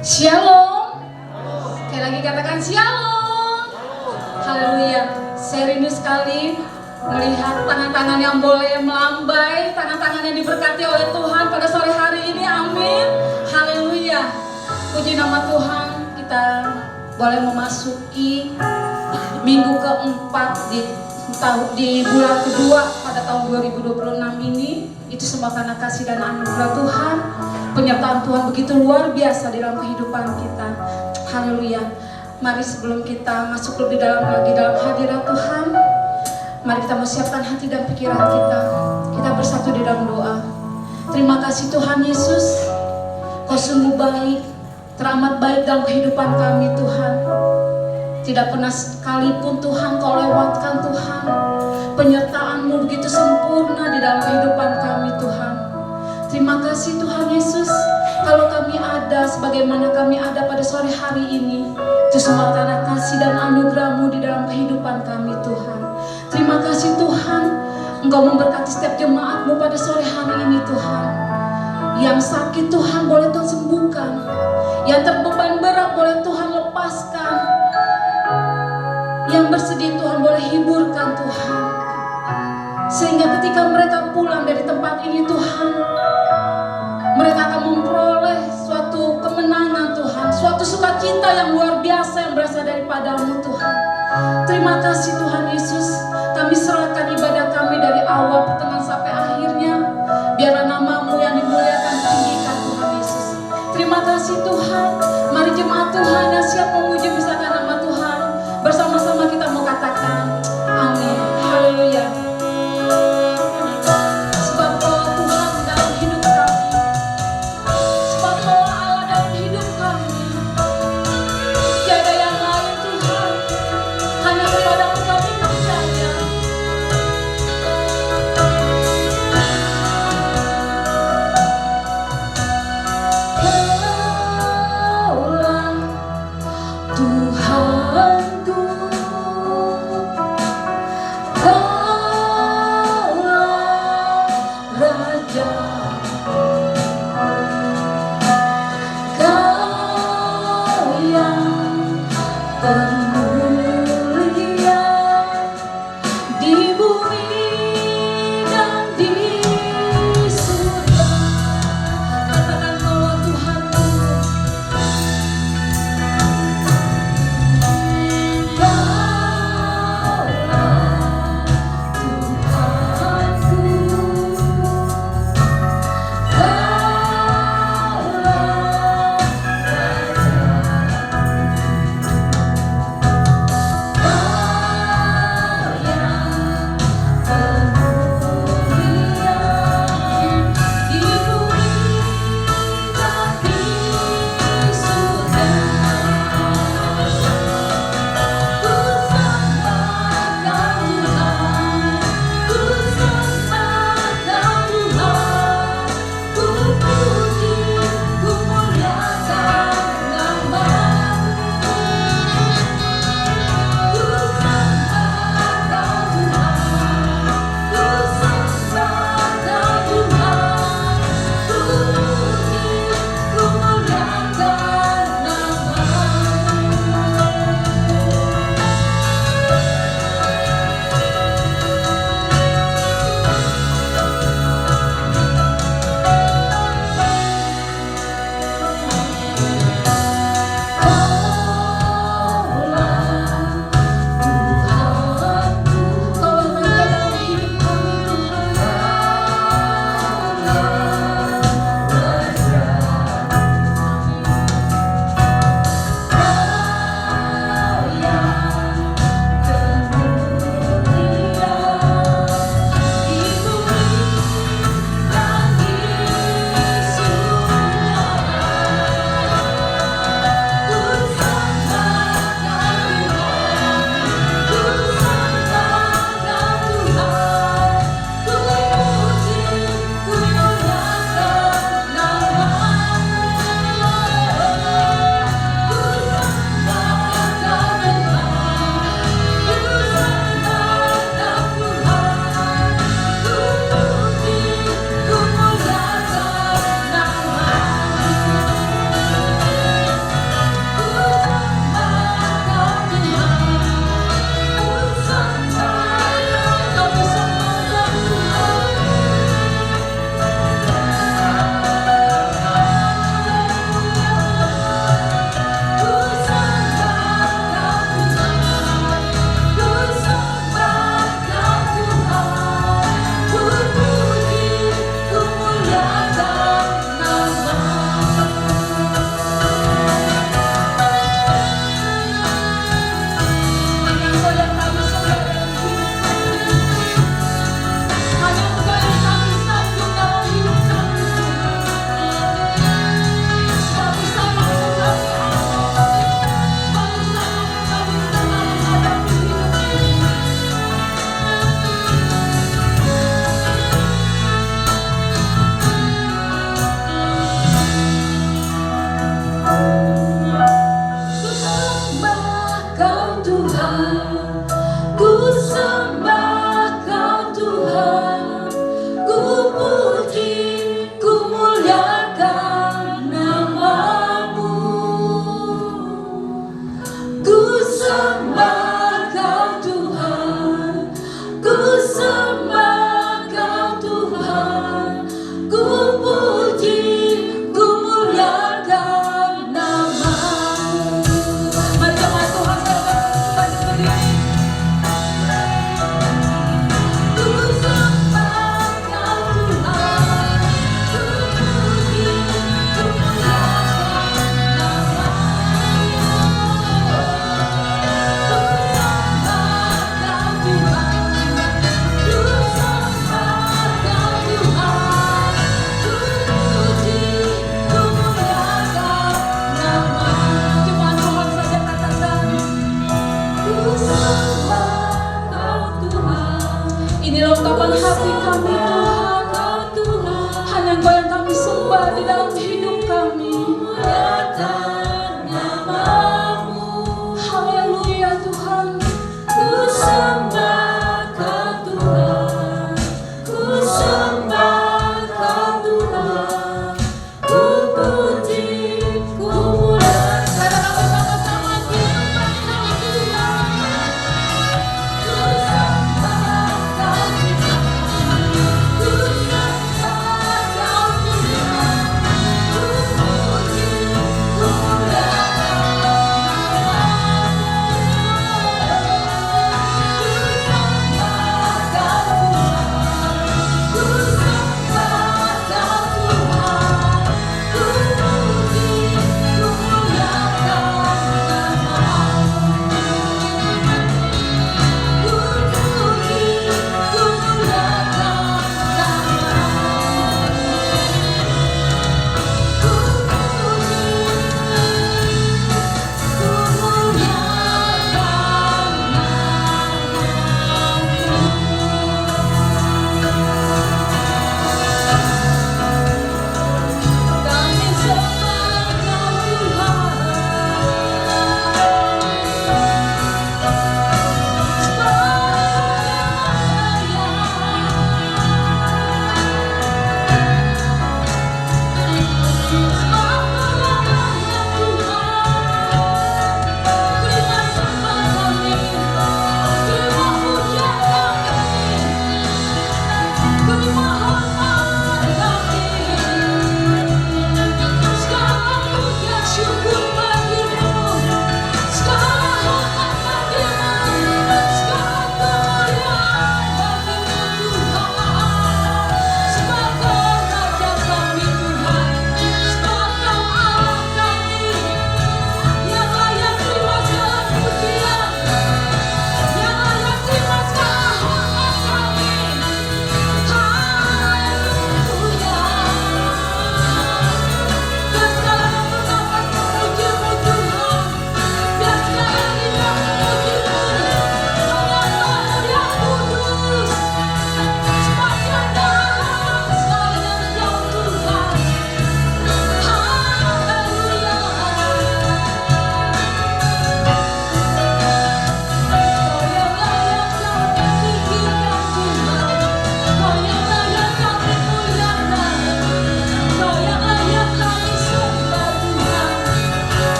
Shalom. Sekali lagi katakan shalom. Haleluya. Saya rindu sekali melihat tangan-tangan yang boleh melambai, tangan-tangan yang diberkati oleh Tuhan pada sore hari ini. Amin. Haleluya. Puji nama Tuhan. Kita boleh memasuki minggu keempat di bulan kedua pada tahun 2026 ini. Itu semua karena kasih dan anugerah Tuhan. Penyertaan Tuhan begitu luar biasa di dalam kehidupan kita. Haleluya. Mari sebelum kita masuk lebih dalam lagi dalam hadirat Tuhan, mari kita siapkan hati dan pikiran kita. Kita bersatu di dalam doa. Terima kasih Tuhan Yesus, Kau sungguh baik, teramat baik dalam kehidupan kami Tuhan. Tidak pernah sekalipun Tuhan Kau lewatkan Tuhan. Penyertaan-Mu begitu sempurna di dalam kehidupan kami Tuhan. Terima kasih Tuhan Yesus, kalau kami ada sebagaimana kami ada pada sore hari ini, itu semua karena kasih dan anugerah-Mu di dalam kehidupan kami Tuhan. Terima kasih Tuhan, Engkau memberkati setiap jemaat-Mu pada sore hari ini Tuhan. Yang sakit Tuhan boleh Tuhan sembuhkan, yang terbeban berat boleh Tuhan lepaskan, yang bersedih Tuhan boleh hiburkan Tuhan. Sehingga ketika mereka pulang dari tempat ini Tuhan, mereka akan memperoleh suatu kemenangan Tuhan, suatu sukacita yang luar biasa yang berasal daripada-Mu Tuhan. Terima kasih Tuhan Yesus, kami serahkan ibadah kami dari awal pertengahan sampai akhirnya. Biarlah nama-Mu yang dimuliakan, tinggikan Tuhan Yesus. Terima kasih Tuhan. Mari jemaat Tuhan yang siap memuji misalkan nama Tuhan, bersama-sama kita mau katakan amin. Haleluya. sembah Kau Tuhan, ku sembah Kau Tuhan, ku puji, ku muliakan nama-Mu. Mari jemaat Tuhan kita berdiri. Ku sembah Kau Tuhan, ku puji, ku muliakan inilah ungkapan hati kami Tuhan, hanya Engkau yang kami sembah di dalam hidup kami. Haleluya Tuhan, ku sembah Kau Tuhan, ku sembah Kau Tuhan, ku puji, ku muliakan. Katakan bersama-sama, ku sembah Kau Tuhan, ku sembah Kau Tuhan.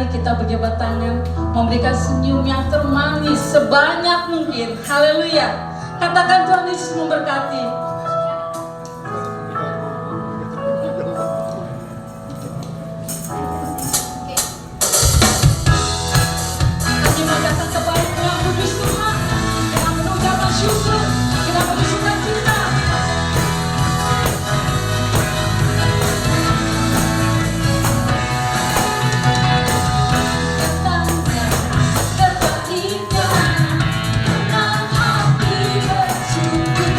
Mari kita berjabat tangan, memberikan senyum yang termanis sebanyak mungkin. Haleluya. Katakan Tuhan Yesus memberkati. Kami mau datang kembali dengan puji Tuhan, dengan mengucapkan syukur, dengan bersuka cita. Terbaikkan dengan hati bersyukur.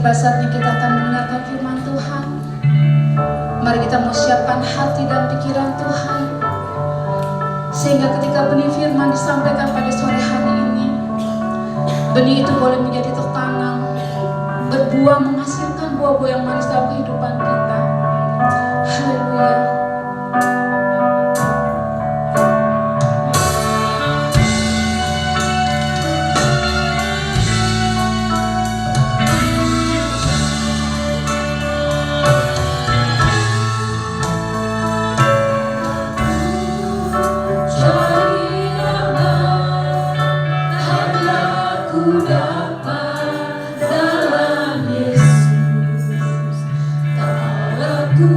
tiba saatnya kita akan mendengarkan firman Tuhan. Mari kita mau siapkan hati dan pikiran Tuhan, sehingga ketika benih firman disampaikan pada sore hari ini, benih itu boleh menjadi tertanam, berbuah, menghasilkan buah-buah yang manis dalam kehidupan kita. Haleluya. Ku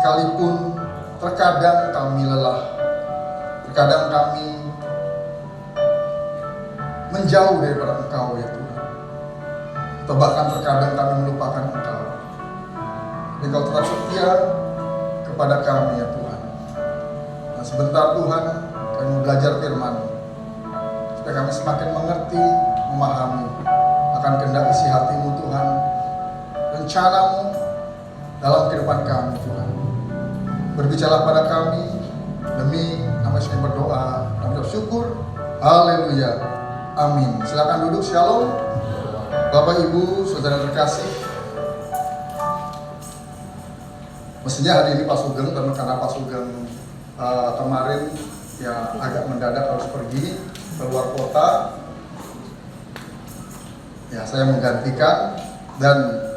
sekalipun terkadang kami lelah, terkadang kami menjauh daripada Engkau ya Tuhan, atau bahkan terkadang kami melupakan Engkau. Engkau tetap setia kepada kami ya Tuhan. Nah, sebentar Tuhan, kami mau belajar firman, supaya kami semakin mengerti, memahami akan kehendak isi hati-Mu Tuhan, rencana-Mu dalam kehidupan kami Tuhan. Berbicara pada kami, demi nama Yesus berdoa, kami bersyukur, haleluya, amin. Silakan duduk, shalom. Bapak Ibu, saudara terkasih, mestinya hari ini Pak Sugeng, karena Pak Sugeng kemarin ya agak mendadak harus pergi keluar kota, ya saya menggantikan. Dan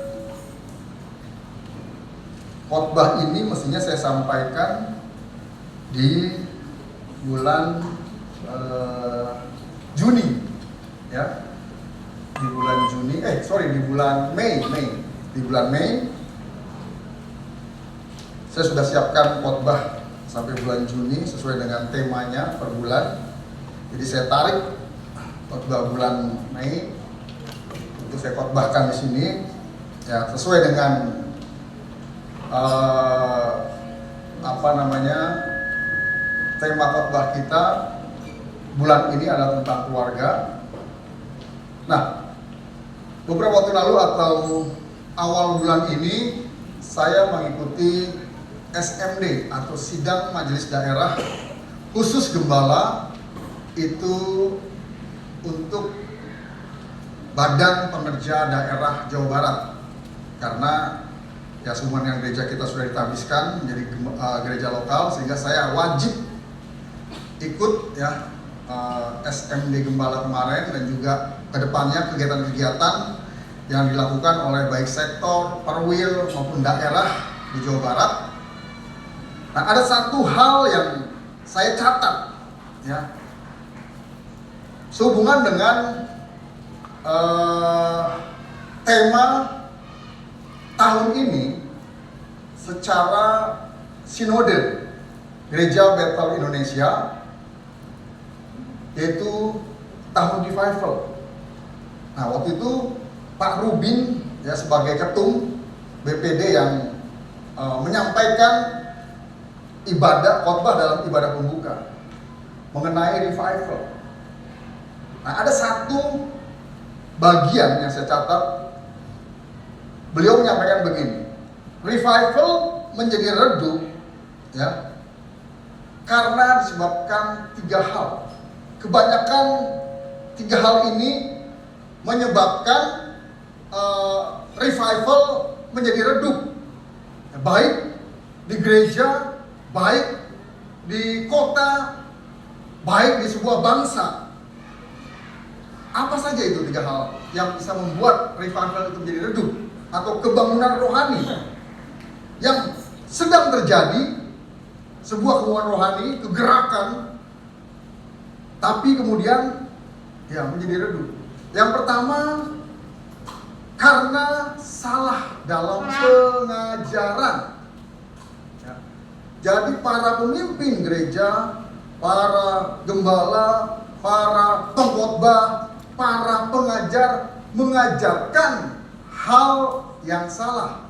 khotbah ini mestinya saya sampaikan di bulan Juni, ya, di bulan Juni, di bulan Mei. Di bulan Mei saya sudah siapkan khotbah sampai bulan Juni sesuai dengan temanya per bulan. Jadi saya tarik khotbah bulan Mei untuk saya khotbahkan di sini, ya sesuai dengan tema khotbah kita bulan ini adalah tentang keluarga. Nah, beberapa waktu lalu atau awal bulan ini saya mengikuti SMD atau Sidang Majelis Daerah Khusus Gembala, itu untuk Badan Pengerja Daerah Jawa Barat. Karena ya semuanya gereja kita sudah ditabiskan menjadi gereja lokal, sehingga saya wajib ikut ya SMD Gembala kemarin, dan juga kedepannya kegiatan-kegiatan yang dilakukan oleh baik sektor, perwil maupun daerah di Jawa Barat. Nah, ada satu hal yang saya catat ya, sehubungan dengan tema tahun ini secara sinode Gereja Bethel Indonesia, yaitu tahun revival. Nah, waktu itu Pak Rubin ya sebagai ketum BPD yang menyampaikan khotbah dalam ibadah pembuka mengenai revival. Nah, ada satu bagian yang saya catat, beliau menyampaikan begini: revival menjadi redup ya karena disebabkan 3 hal. Kebanyakan 3 hal ini menyebabkan revival menjadi redup, baik di gereja, baik di kota, baik di sebuah bangsa. Apa saja itu 3 hal yang bisa membuat revival itu menjadi redup atau kebangunan rohani yang sedang terjadi, sebuah kebangunan rohani, kegerakan, tapi kemudian ya menjadi redup. Yang pertama, karena salah dalam pengajaran. Ya. Jadi para pemimpin gereja, para gembala, para pengkhotbah, para pengajar mengajarkan hal yang salah.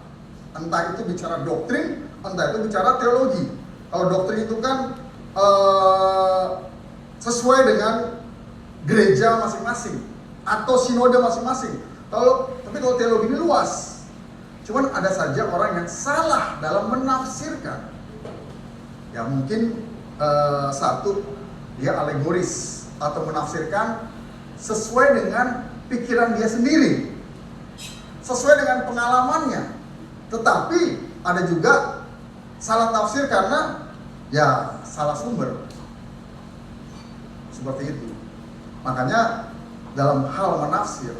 Entah itu bicara doktrin, entah itu bicara teologi. Kalau doktrin itu kan sesuai dengan gereja masing-masing atau sinode masing-masing. Tapi kalau teologi ini luas. Cuman ada saja orang yang salah dalam menafsirkan. Ya mungkin satu, dia alegoris atau menafsirkan sesuai dengan pikiran dia sendiri, sesuai dengan pengalamannya. Tetapi ada juga salah tafsir karena ya salah sumber. Seperti itu. Makanya dalam hal menafsir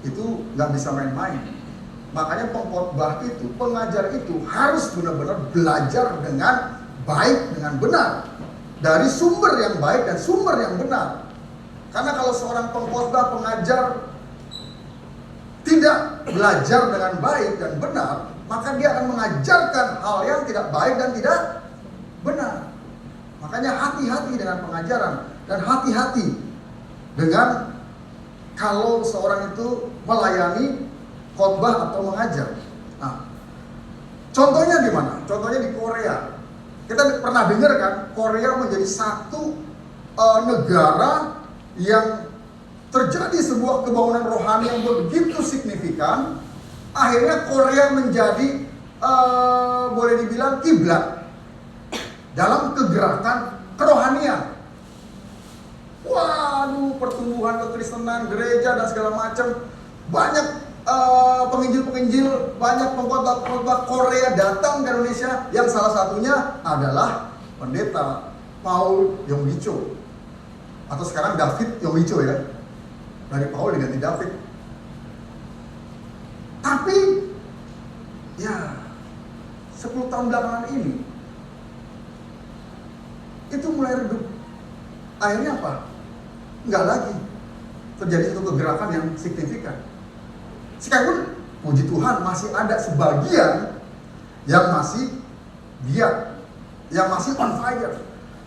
itu nggak bisa main-main. Makanya pengkhotbah itu, pengajar itu harus benar-benar belajar dengan baik, dengan benar, dari sumber yang baik dan sumber yang benar. Karena kalau seorang pengkhotbah, pengajar tidak belajar dengan baik dan benar, maka dia akan mengajarkan hal yang tidak baik dan tidak benar. Makanya hati-hati dengan pengajaran dan hati-hati dengan kalau seorang itu melayani khotbah atau mengajar. Nah, contohnya di mana? Contohnya di Korea. Kita pernah dengar kan, Korea menjadi satu negara yang terjadi sebuah kebangunan rohani yang begitu signifikan. Akhirnya Korea menjadi boleh dibilang kiblat dalam kegerakan kerohanian. Waduh, pertumbuhan kekristenan, gereja dan segala macam. Banyak penginjil-penginjil, banyak pengkhotbah Korea datang ke Indonesia, yang salah satunya adalah pendeta Paul Yonggi-cho, atau sekarang David Yonggi-cho ya. Dari Paul diganti David. Tapi ya 10 tahun belakangan ini itu mulai redup. Akhirnya apa? Enggak lagi terjadi satu kegerakan yang signifikan. Sekalipun puji Tuhan masih ada sebagian yang masih giat, yang masih on fire.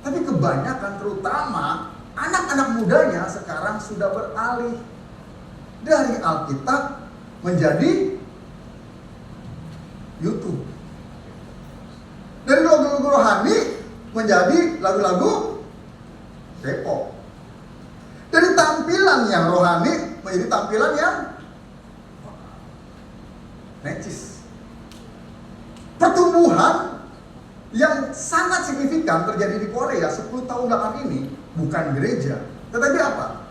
Tapi kebanyakan, terutama anak-anak mudanya sekarang sudah beralih dari Alkitab menjadi YouTube. Dari lagu-lagu rohani menjadi lagu-lagu K-pop. Dari tampilan yang rohani menjadi tampilan yang necis. Pertumbuhan yang sangat signifikan terjadi di Korea 10 tahun belakangan ini bukan gereja, tetapi apa?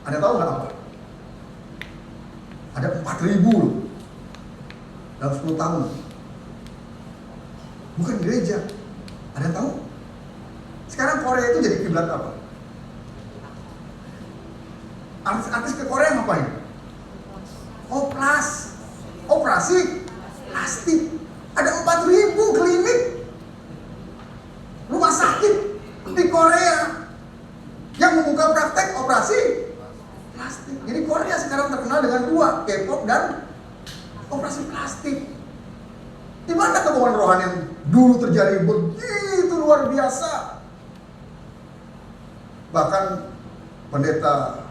Ada tahu nggak apa? Ada 4.000 dalam 10 tahun. Bukan gereja. Ada yang tahu? Sekarang Korea itu jadi kiblat apa? Artis-artis ke Korea ngapain? Operasi plastik. Ada 4.000 klinik, rumah sakit di Korea yang membuka praktek operasi plastik. Jadi Korea sekarang terkenal dengan dua, K-pop dan operasi plastik. Di mana kebangunan rohani yang dulu terjadi begitu luar biasa? Bahkan pendeta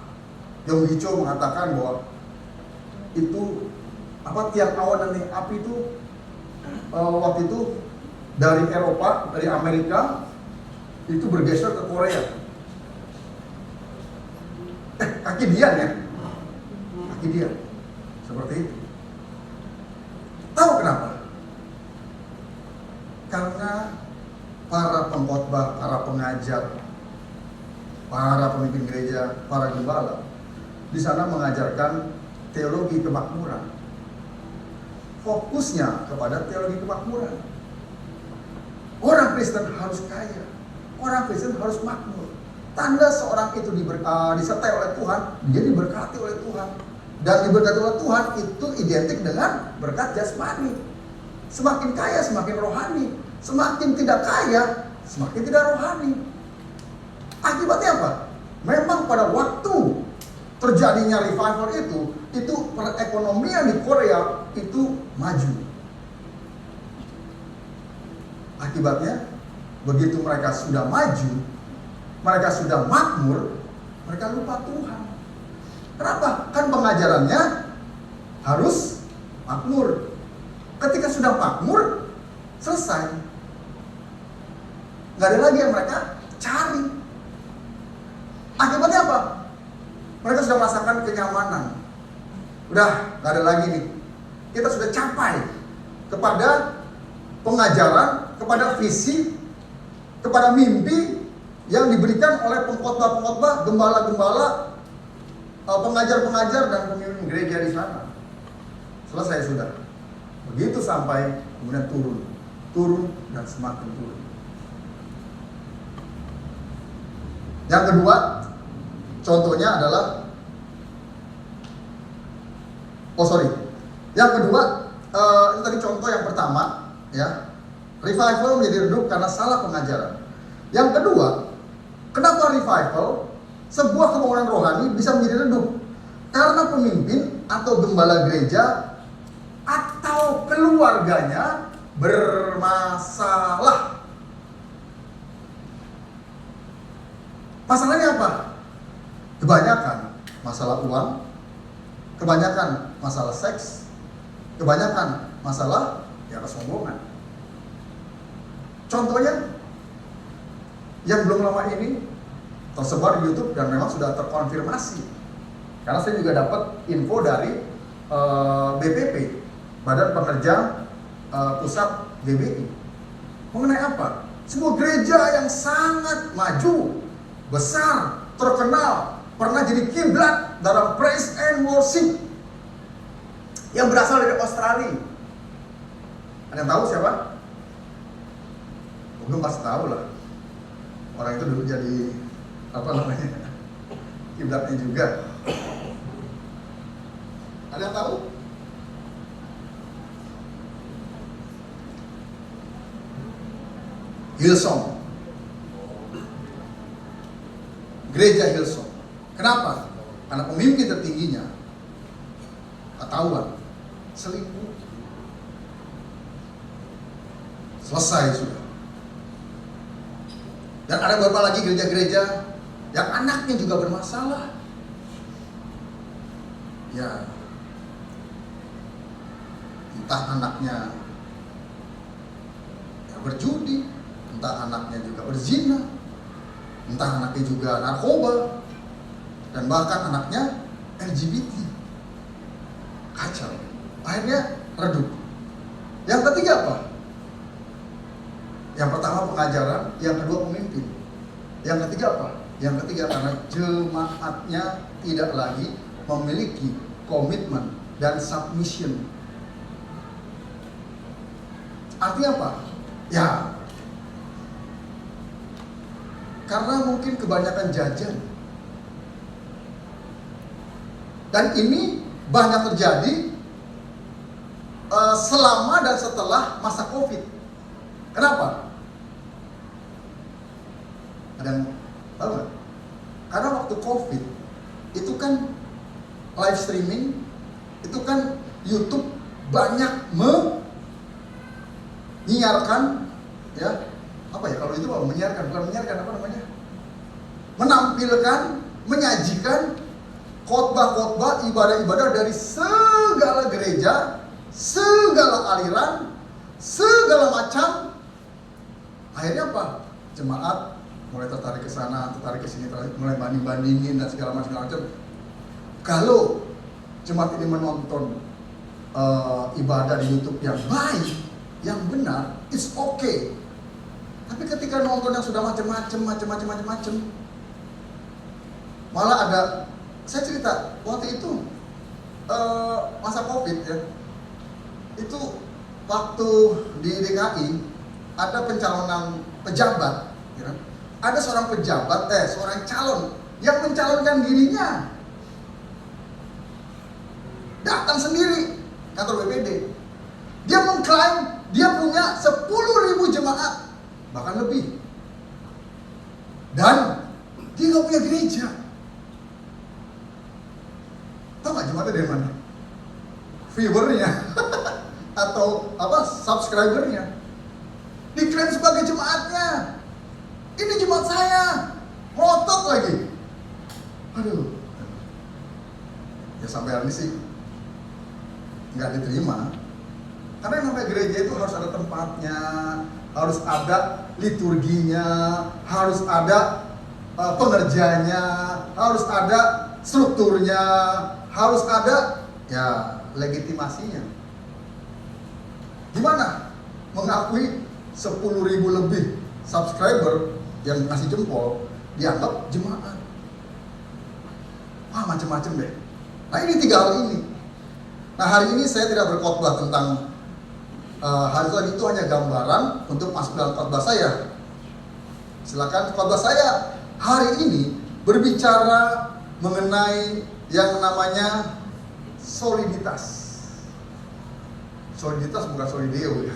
Yonggi-cho mengatakan bahwa itu tiang awan dan api itu waktu itu dari Eropa, dari Amerika itu bergeser ke Korea. Kaki Dian ya, kaki Dian, seperti itu. Tahu kenapa? Karena para pengkhotbah, para pengajar, para pemimpin gereja, para gembala di sana mengajarkan teologi kemakmuran. Fokusnya kepada teologi kemakmuran. Orang Kristen harus kaya, orang Kristen harus makmur. Tanda seorang itu disertai oleh Tuhan, dia diberkati oleh Tuhan. Dan diberkati oleh Tuhan itu identik dengan berkat jasmani. Semakin kaya semakin rohani, semakin tidak kaya semakin tidak rohani. Akibatnya apa? Memang pada waktu terjadinya revival itu perekonomian di Korea itu maju. Akibatnya begitu mereka sudah maju, mereka sudah makmur, mereka lupa Tuhan. Kenapa? Kan pengajarannya harus makmur. Ketika sudah makmur, selesai. Gak ada lagi yang mereka cari. Akibatnya apa? Mereka sudah merasakan kenyamanan. Udah gak ada lagi nih. Kita sudah capai kepada pengajaran, kepada visi, kepada mimpi yang diberikan oleh pengkhotbah-pengkhotbah, gembala-gembala, pengajar-pengajar dan pemimpin gereja di sana. Selesai sudah. Begitu sampai kemudian turun dan semakin turun. Yang kedua, contohnya adalah Yang kedua, itu tadi contoh yang pertama, ya. Revival menjadi redup karena salah pengajaran. Yang kedua, kenapa revival, sebuah kebangunan rohani bisa menjadi redup? Karena pemimpin atau gembala gereja atau atau keluarganya bermasalah. Masalahnya apa? Kebanyakan masalah uang, kebanyakan masalah seks, kebanyakan masalah ya kesombongan. Contohnya yang belum lama ini tersebar di YouTube dan memang sudah terkonfirmasi. Karena saya juga dapat info dari BPP, Badan Pekerja Pusat BBI. Mengenai apa? Sebuah gereja yang sangat maju, besar, terkenal, pernah jadi kiblat dalam praise and worship yang berasal dari Australia. Ada yang tahu siapa? Belum pasti tahu lah. Orang itu dulu jadi apa namanya, kiblatnya juga. Ada yang tahu? Hillsong, gereja Hillsong. Kenapa? Karena pemimpin tertingginya ketahuan selingkuh. Selesai sudah. Dan ada beberapa lagi gereja-gereja yang anaknya juga bermasalah. Ya, entah anaknya ya berjudi, entah anaknya juga berzina, entah anaknya juga narkoba, dan bahkan anaknya LGBT. Kacau. Akhirnya redup. Yang ketiga apa? Yang pertama pengajaran, yang kedua pemimpin. Yang ketiga apa? Yang ketiga karena jemaatnya tidak lagi memiliki komitmen dan submission. Artinya apa? Ya, karena mungkin kebanyakan jajan. Dan ini banyak terjadi selama dan setelah masa COVID. Kenapa? Ada yang tahu nggak? Karena waktu COVID itu kan live streaming, itu kan YouTube banyak menyiarkan, ya apa ya kalau itu menyiarkan, bukan menyiarkan, apa namanya, menampilkan, menyajikan khotbah-khotbah, ibadah-ibadah dari segala gereja, segala aliran, segala macam. Akhirnya apa? Jemaat mulai tertarik ke sana, tertarik ke sini, mulai banding-bandingin dan segala macam. Kalau jemaat ini menonton ibadah di YouTube yang baik, yang benar, it's okay. Tapi ketika nonton yang sudah macam-macam, malah ada, saya cerita waktu itu masa COVID ya, itu waktu di DKI ada pencalonan pejabat, ya. Ada seorang pejabat, seorang calon yang mencalonkan dirinya, datang sendiri kantor BPD. Dia mengklaim dia punya 10.000 jemaat, bahkan lebih. Dan dia nggak punya gereja. Tahu nggak jemaatnya dari mana? Viewernya atau apa? Subscribernya diklaim sebagai jemaatnya. Ini jemaat saya, ngotot lagi. Aduh, ya sampai hari ini sih nggak diterima. Karena yang namanya gereja itu harus ada tempatnya, harus ada liturginya, harus ada pengerjanya, harus ada strukturnya, harus ada ya legitimasinya. Gimana mengakui 10.000 lebih subscriber yang ngasih jempol dianggap jemaat? Wah, macam-macam deh. Nah, ini 3 hal ini. Nah, hari ini saya tidak berkhotbah tentang hal itu hanya gambaran untuk masuk dalam khotbah saya. Silakan. Khotbah saya hari ini berbicara mengenai yang namanya soliditas. Soliditas bukan solideo ya.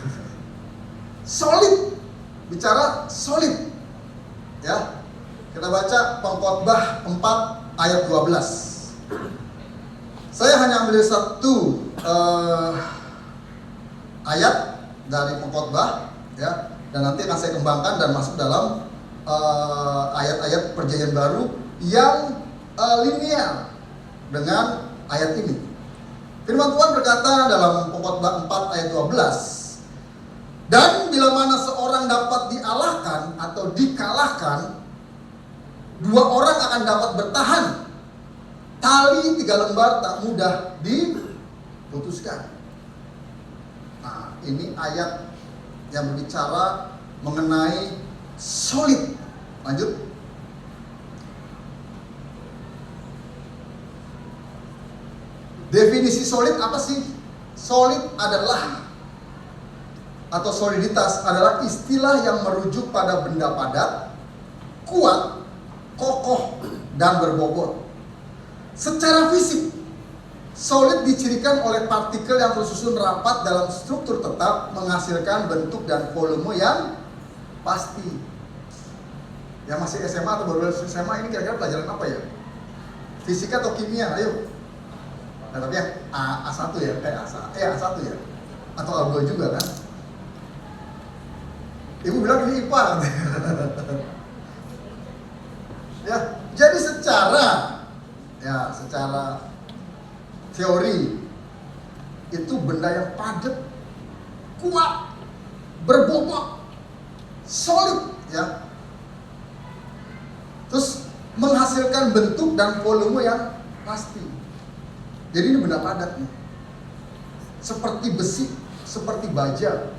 Solid. Bicara solid. Ya. Kita baca Pengkhotbah 4 ayat 12. Saya hanya ambil satu ayat dari pengkhotbah ya, dan nanti akan saya kembangkan dan masuk dalam ayat-ayat perjanjian baru yang linear dengan ayat ini. Firman Tuhan berkata dalam pengkhotbah 4 ayat 12, dan bila mana seorang dapat dialahkan atau dikalahkan, 2 orang akan dapat bertahan. Tali 3 lembar tak mudah diputuskan. Nah, ini ayat yang berbicara mengenai solid. Lanjut. Definisi solid apa sih? Solid adalah, atau soliditas adalah istilah yang merujuk pada benda padat, kuat, kokoh, dan berbobot. Secara fisik, solid dicirikan oleh partikel yang tersusun rapat dalam struktur tetap, menghasilkan bentuk dan volume yang pasti. Yang masih SMA atau baru lulus SMA ini kira-kira pelajaran apa ya? Fisika atau kimia? Ayo. Nah, tapi ya A1 ya, A1 ya, atau A2 juga kan? Ibu bilang ini IPA. Ya, jadi secara teori itu benda yang padat, kuat, berbobot, solid ya. Terus menghasilkan bentuk dan volume yang pasti. Jadi ini benda padat nih. Seperti besi, seperti baja.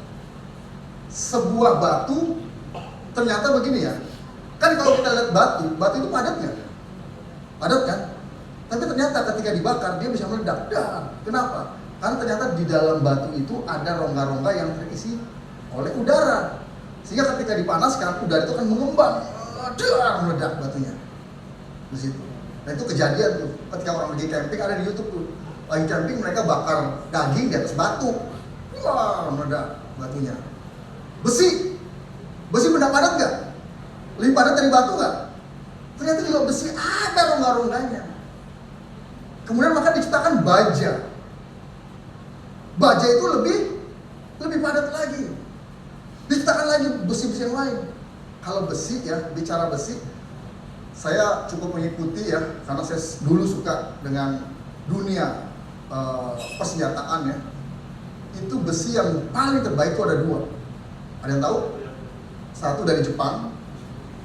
Sebuah batu ternyata begini ya. Kan kalau kita lihat batu itu padat nggak? Padat kan? Tapi ternyata ketika dibakar dia bisa meledak. Kenapa? Karena ternyata di dalam batu itu ada rongga-rongga yang terisi oleh udara. Sehingga ketika dipanaskan udara itu akan mengembang, meledak batunya. Di situ. Nah itu kejadian tuh. Ketika orang lagi camping, ada di YouTube tuh. Lagi camping mereka bakar daging di atas batu. Wah, meledak batunya. Besi benda padat nggak? Lebih padat dari batu nggak? Ternyata juga besi ada rongga-rongganya. Kemudian maka diciptakan baja. Baja itu lebih padat lagi. Diciptakan lagi besi-besi yang lain. Kalau besi ya, bicara besi, saya cukup mengikuti ya, karena saya dulu suka dengan dunia persenjataan ya. Itu besi yang paling terbaik itu ada 2. Ada yang tahu? Satu dari Jepang,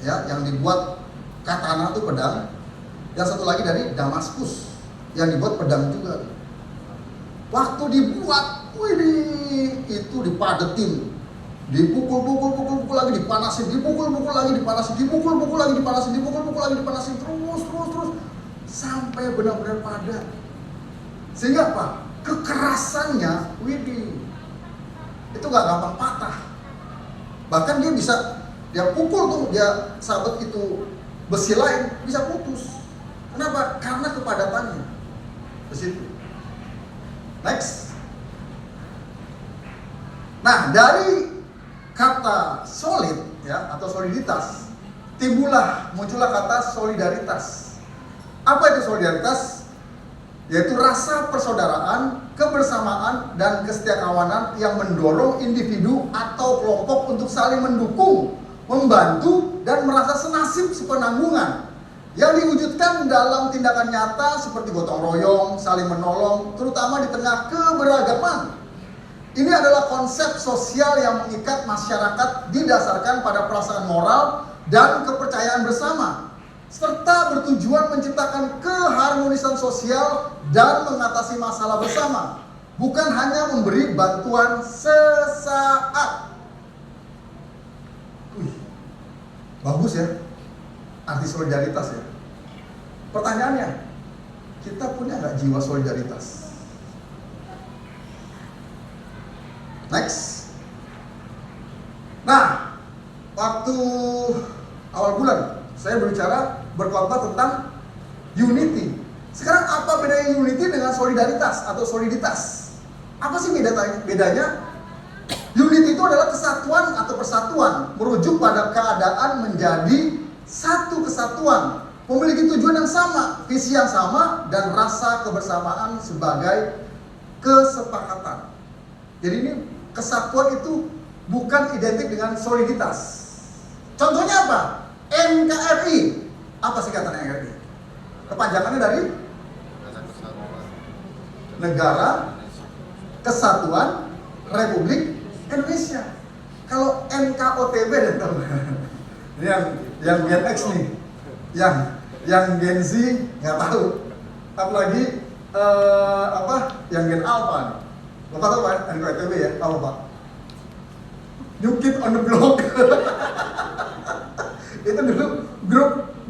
ya, yang dibuat katana itu pedang. Yang satu lagi dari Damaskus, yang dibuat pedang juga. Waktu dibuat, itu dipadetin, dipukul lagi dipanasin, dipukul lagi dipanasin, dipukul lagi dipanasin, terus sampai benar-benar padat. Sehingga apa? Kekerasannya, itu nggak gampang patah. Bahkan dia pukul tuh, dia sabet itu besi lain bisa putus. Kenapa? Karena kepadatannya. Di situ. Next. Nah, dari kata solid ya atau soliditas muncullah kata solidaritas. Apa itu solidaritas? Yaitu rasa persaudaraan, kebersamaan, dan kesetiakawanan yang mendorong individu atau kelompok untuk saling mendukung, membantu, dan merasa senasib sepenanggungan yang diwujudkan dalam tindakan nyata seperti gotong royong, saling menolong, terutama di tengah keberagaman. Ini adalah konsep sosial yang mengikat masyarakat didasarkan pada perasaan moral dan kepercayaan bersama, serta bertujuan menciptakan keharmonisan sosial dan mengatasi masalah bersama, bukan hanya memberi bantuan sesaat. Bagus ya, arti solidaritas ya. Pertanyaannya, kita punya nggak jiwa solidaritas? Next. Nah, waktu awal bulan saya berkhotbah tentang unity. Sekarang apa bedanya unity dengan solidaritas atau soliditas? Apa sih bedanya? Unity itu adalah kesatuan atau persatuan, merujuk pada keadaan menjadi satu kesatuan, memiliki tujuan yang sama, visi yang sama, dan rasa kebersamaan sebagai kesepakatan. Jadi ini kesatuan itu bukan identik dengan soliditas. Contohnya apa? NKRI. Apa singkatan NKRI? Kepanjangannya dari Negara Kesatuan Republik Indonesia. Kalau NKOTB dan tahu. Ini yang Gen X nih. Yang Gen Z nggak tahu. Apalagi yang Gen Alpha nih. Bapak tahu Pak NKOTB ya? Apa Pak? New Kid on the Block. Itu dulu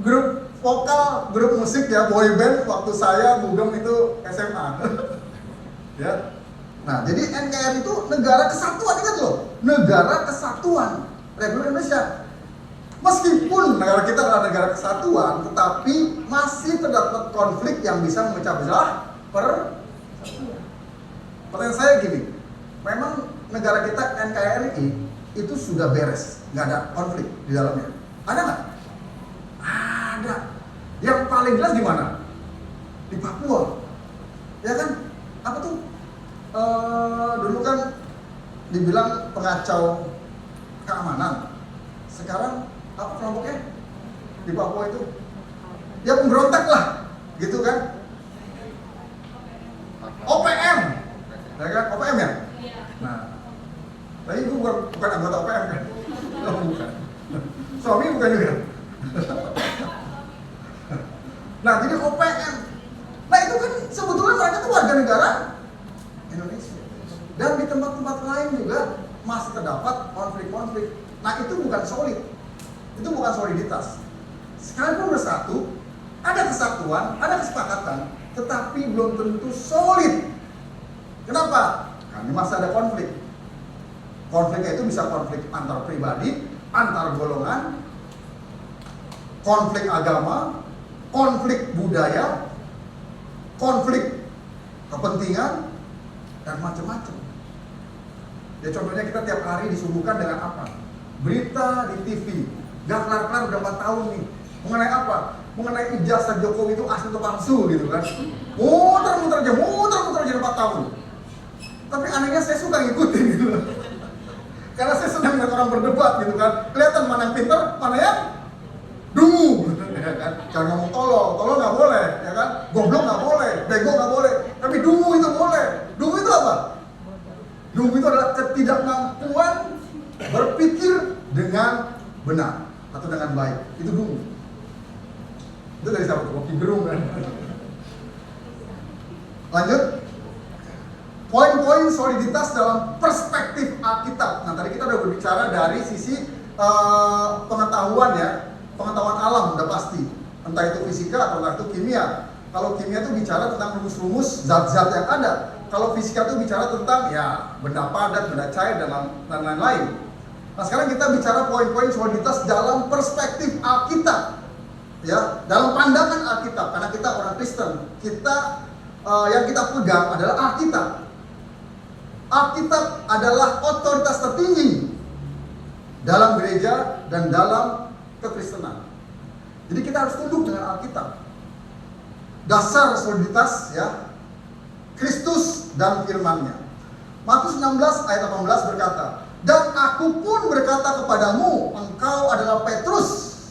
grup vokal, grup musik ya, boy band waktu saya Bugem itu SMA. Ya. Nah, jadi NKRI itu negara kesatuan, ingat loh, negara kesatuan Republik Indonesia. Meskipun negara kita adalah negara kesatuan, tetapi masih terdapat konflik yang bisa memecah belah persatuan. Pertanyaan saya gini, memang negara kita NKRI itu sudah beres, nggak ada konflik di dalamnya. Ada nggak? Ada. Yang paling jelas di mana? Di Papua. Ya kan? Apa tuh? Dulu kan dibilang pengacau keamanan. Sekarang apa kelompoknya di Papua itu? Ya pemberontak lah, gitu kan? OPM, ya kan? OPM ya? Nah, tapi itu bukan anggota OPM kan? Oh, bukan. Suami bukan juga. Nah, jadi OPM. Nah, itu kan sebetulnya mereka tuh warga negara Indonesia. Dan di tempat-tempat lain juga masih terdapat konflik-konflik. Nah, itu bukan solid. Itu bukan soliditas. Sekalipun bersatu, ada kesatuan, ada kesepakatan, tetapi belum tentu solid. Kenapa? Karena masih ada konflik. Konfliknya itu bisa konflik antar pribadi, antar golongan, konflik agama, konflik budaya, konflik kepentingan, dan macam-macam. Ya contohnya kita tiap hari disuguhkan dengan apa? Berita di TV. Gak kelar-kelar udah 4 tahun nih. Mengenai apa? Mengenai ijazah Jokowi itu asli atau palsu gitu kan. Muter-muter aja 4 tahun. Tapi anehnya saya suka ngikutin gitu. Karena saya senang melihat orang berdebat gitu kan. Kelihatan mana yang pintar, mana yang dungu. Ya kan? Jangan ngomong tolol nggak boleh, ya kan? Goblok nggak boleh, bego nggak boleh. Tapi dungu itu boleh. Dungu itu apa? Dungu itu adalah ketidakmampuan berpikir dengan benar atau dengan baik. Itu dungu. Itu dari siapa? Rocky Gerung kan? Lanjut. Poin-poin soliditas dalam perspektif Alkitab. Nah, tadi kita udah berbicara dari sisi pengetahuan ya, pengetahuan alam udah pasti. Entah itu fisika atau entah itu kimia. Kalau kimia itu bicara tentang rumus-rumus zat-zat yang ada. Kalau fisika itu bicara tentang ya benda padat, benda cair dan lain-lain. Nah, sekarang kita bicara poin-poin soliditas dalam perspektif Alkitab. Ya, dalam pandangan Alkitab, karena kita orang Kristen, kita yang kita pegang adalah Alkitab. Alkitab adalah otoritas tertinggi dalam gereja dan dalam kekristenan. Jadi kita harus tunduk dengan Alkitab. Dasar soliditas ya, Kristus dan firman-Nya. Matius 16 ayat 18 berkata, "Dan aku pun berkata kepadamu, engkau adalah Petrus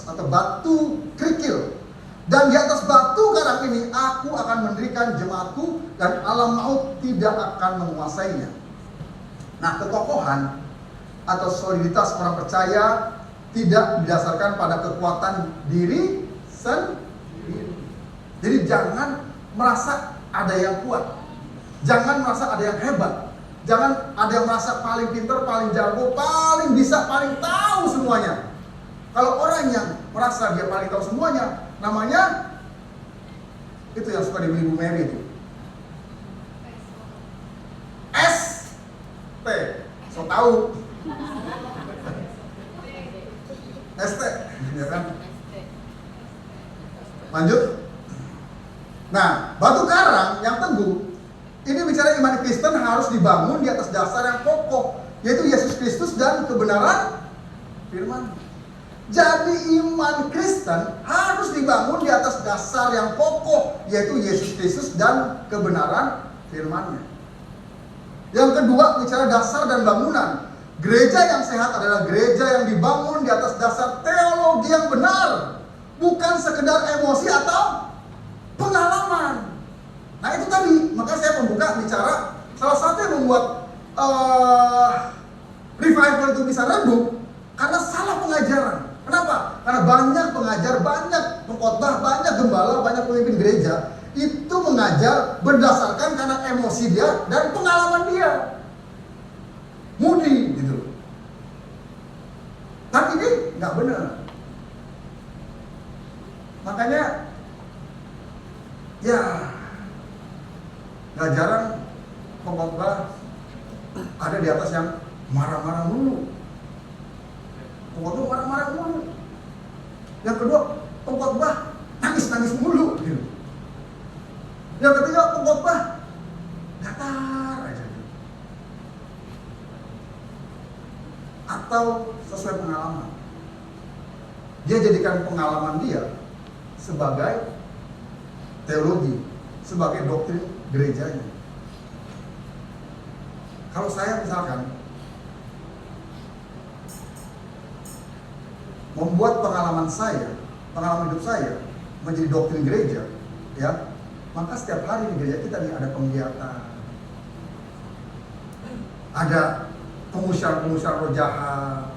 atau batu kerikil. Dan di atas batu karang ini aku akan mendirikan jemaatku dan alam maut tidak akan menguasainya." Nah, kekokohan atau soliditas orang percaya tidak didasarkan pada kekuatan diri sendiri. Jadi jangan merasa ada yang kuat. Jangan merasa ada yang hebat. Jangan ada yang merasa paling pintar, paling jago, paling bisa, paling tahu semuanya. Kalau orang yang merasa dia paling tahu semuanya, namanya itu yang suka dibeli Bu Mary itu. ST, so tahu. ST, ya kan? Lanjut. Nah, batu karang yang teguh ini bicara iman Kristen harus dibangun di atas dasar yang kokoh, yaitu Yesus Kristus dan kebenaran firman. Jadi iman Kristen harus dibangun di atas dasar yang kokoh, yaitu Yesus Kristus dan kebenaran firman-Nya. Yang kedua, bicara dasar dan bangunan. Gereja yang sehat adalah gereja yang dibangun di atas dasar teologi yang benar, bukan sekedar emosi atau pengalaman. Nah itu tadi, maka saya membuka bicara salah satu yang membuat revival itu bisa redup karena salah pengajaran. Kenapa? Karena banyak pengajar, banyak pengkhotbah, banyak gembala, banyak pemimpin gereja itu mengajar berdasarkan karena emosi dia dan pengalaman dia. Mudi gitu. Dan ini nggak benar. Makanya ya nggak jarang pengkhotbah ada di atas yang marah-marah mulu. Pengkhotbah marah-marah mulu. Yang kedua, pengkhotbah nangis-nangis mulu gitu. Yang ketiga, pengkhotbah datar aja gitu. Atau sesuai pengalaman. Dia jadikan pengalaman dia sebagai teologi, sebagai doktrin gerejanya. Kalau saya misalkan membuat pengalaman saya, pengalaman hidup saya menjadi doktrin gereja, ya, maka setiap hari di gereja kita nih ada penglihatan, ada pengusiran roh jahat,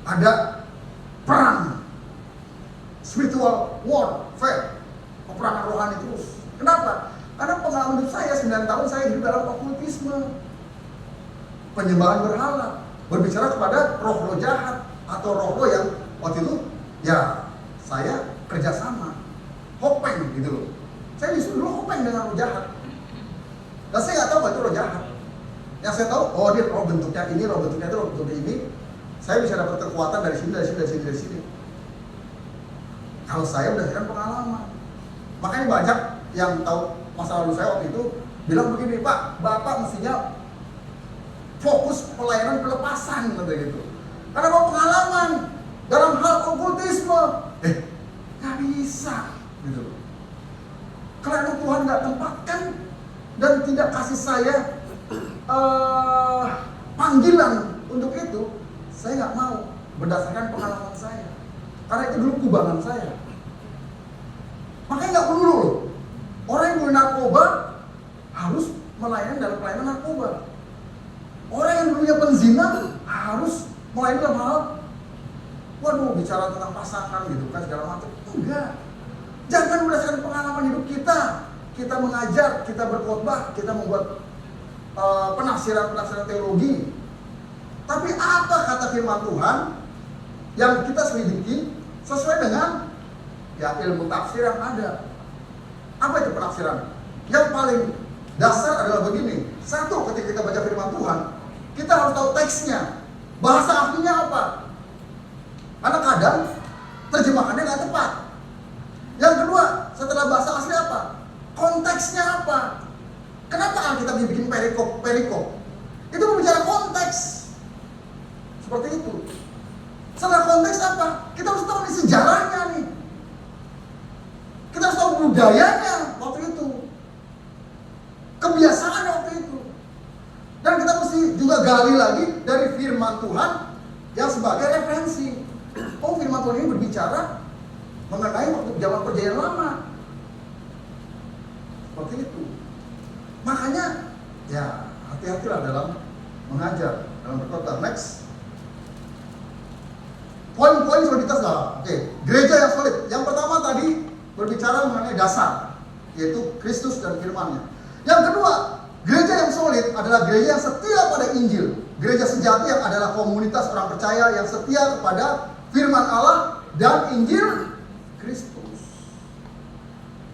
ada perang, spiritual warfare, peperangan rohani terus. Kenapa? Karena pengalaman hidup saya 9 tahun saya hidup dalam okultisme, penyembahan berhala, berbicara kepada roh-roh jahat atau roh-roh yang waktu itu ya saya kerjasama, hopeng gitu loh. Saya disuruh dulu hopeng dengan roh jahat, dan saya nggak tahu itu roh jahat. Yang saya tahu, oh dia roh bentuknya ini, roh bentuknya itu, roh bentuknya ini. Saya bisa dapat kekuatan dari sini, dari sini. Kalau saya berdasarkan pengalaman. Makanya banyak yang tahu masa lalu saya waktu itu bilang begini, Pak, Bapak mestinya fokus pelayanan pelepasan gitu. Karena Bapak pengalaman dalam hal okultisme. Nggak bisa gitu. Karena Tuhan nggak tempatkan dan tidak kasih saya panggilan untuk itu, saya nggak mau berdasarkan pengalaman saya. Karena itu dulu kubangan saya. Makanya nggak perlu loh. Orang yang dulu narkoba harus melayani dalam pelayanan narkoba. Orang yang dulunya penzina harus melayani dalam hal, waduh, bicara tentang pasangan gitu kan segala macam. Enggak. Jangan berdasarkan pengalaman hidup kita. Kita mengajar, kita berkhotbah, kita membuat penafsiran teologi. Tapi apa kata firman Tuhan yang kita selidiki sesuai dengan ya ilmu tafsir yang ada. Apa itu penafsiran? Yang paling dasar adalah begini. Satu, ketika kita baca firman Tuhan, kita harus tahu teksnya. Bahasa aslinya apa? Karena kadang terjemahannya nggak tepat. Yang kedua, setelah bahasa asli apa? Konteksnya apa? Kenapa Alkitab dibikin perikop? Itu berbicara konteks. Seperti itu. Setelah konteks apa? Kita harus tahu nih sejarahnya nih. Kita harus tahu budayanya waktu itu. Kebiasaan waktu itu. Dan kita mesti juga gali lagi dari firman Tuhan yang sebagai referensi. Oh, firman Tuhan ini berbicara mengenai waktu zaman perjanjian lama. Seperti itu. Makanya ya hati-hatilah dalam mengajar, dalam berkhotbah. Next. Poin-poin soliditas lah. Oke, gereja yang solid. Yang pertama tadi berbicara mengenai dasar, yaitu Kristus dan firman-Nya. Yang kedua, gereja yang solid adalah gereja yang setia pada Injil. Gereja sejati yang adalah komunitas orang percaya yang setia kepada firman Allah dan Injil Kristus.